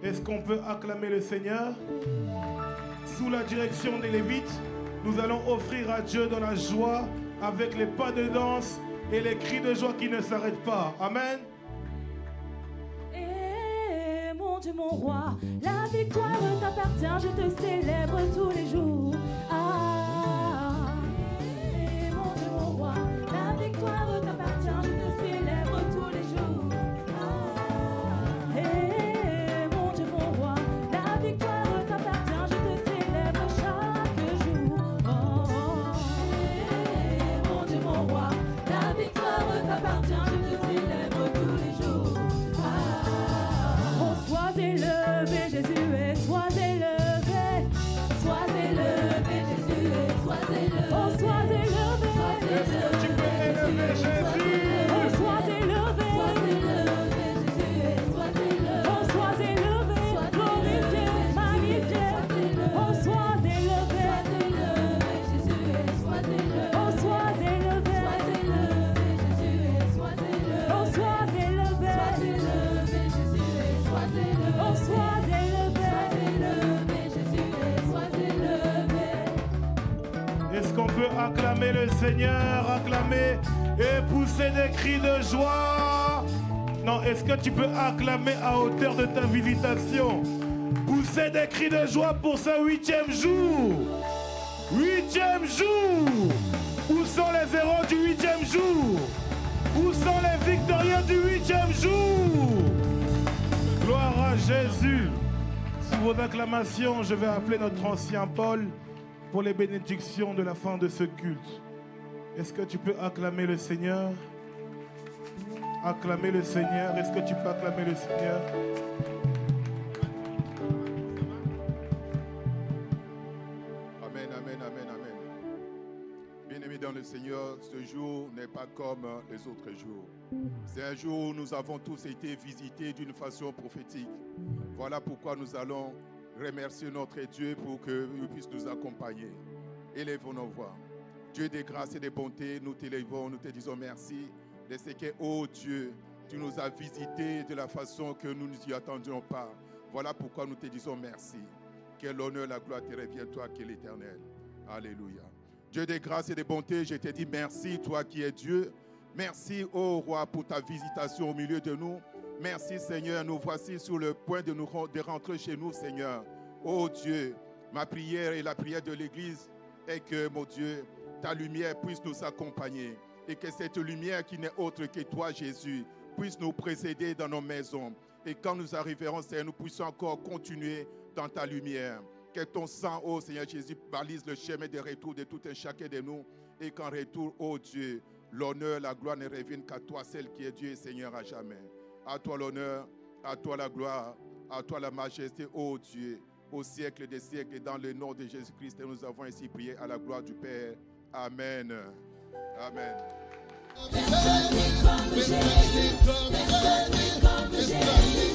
Est-ce qu'on peut acclamer le Seigneur? Sous la direction des Lévites, nous allons offrir à Dieu dans la joie avec les pas de danse et les cris de joie qui ne s'arrêtent pas. Amen. Et mon Dieu, mon roi, la victoire t'appartient, je te célèbre tous les jours. Ah, et mon Dieu, mon roi, la victoire t'appartient, je te célèbre tous les jours. Ah, et mon Dieu, mon roi, la victoire t'appartient, je te célèbre chaque jour. Oh, et mon Dieu, mon roi, la victoire t'appartient, je te célèbre tous les jours. Oh, sois élevé, Jésus, et sois élevé. Sois élevé, Jésus, et sois élevé. Oh, sois élevé. Est-ce que tu peux élever Jésus? Oh, sois élevé. Sois élevé, Jésus, et sois élevé. Oh, sois élevé, glorifié, magnifié. Oh, sois élevé. Jésus, et sois élevé. Oh, sois élevé. Jésus, et sois élevé. Oh, sois élevé. Jésus, et sois élevé. Oh, sois élevé. Jésus, et sois élevé. Est-ce qu'on peut acclamer le Seigneur, acclamer et pousser des cris de joie? Non, est-ce que tu peux acclamer à hauteur de ta visitation? Pousser des cris de joie pour ce 8e jour. 8e jour. Où sont les héros du 8e jour? Où sont les victorieux du 8e jour? Gloire à Jésus. Sous vos acclamations, je vais appeler notre ancien Paul pour les bénédictions de la fin de ce culte. Est-ce que tu peux acclamer le Seigneur? Acclamer le Seigneur. Est-ce que tu peux acclamer le Seigneur? dans le Seigneur, ce jour n'est pas comme les autres jours. C'est un jour où nous avons tous été visités d'une façon prophétique. Voilà pourquoi nous allons remercier notre Dieu pour qu'il puisse nous accompagner. Élevons nos voix. Dieu des grâces et des bontés, nous t'élevons, nous te disons merci de ce que, oh Dieu, tu nous as visités de la façon que nous ne nous y attendions pas. Voilà pourquoi nous te disons merci. Que l'honneur, la gloire te revienne, toi qui es l'Éternel. Alléluia. Dieu des grâces et des bontés, je te dis merci, toi qui es Dieu. Merci, ô Roi, pour ta visitation au milieu de nous. Merci, Seigneur. Nous voici sur le point de rentrer chez nous, Seigneur. Ô Dieu, ma prière et la prière de l'Église est que, mon Dieu, ta lumière puisse nous accompagner et que cette lumière qui n'est autre que toi, Jésus, puisse nous précéder dans nos maisons. Et quand nous arriverons, Seigneur, nous puissions encore continuer dans ta lumière. Que ton sang, ô Seigneur Jésus, balise le chemin de retour de tout un chacun de nous. Et qu'en retour, ô Dieu, l'honneur, la gloire ne reviennent qu'à toi, celle qui est Dieu et Seigneur à jamais. À toi l'honneur, à toi la gloire, à toi la majesté, ô Dieu, au siècle des siècles. Et dans le nom de Jésus-Christ, nous avons ainsi prié à la gloire du Père. Amen. Amen. Comme Jésus, comme Jésus, comme Jésus.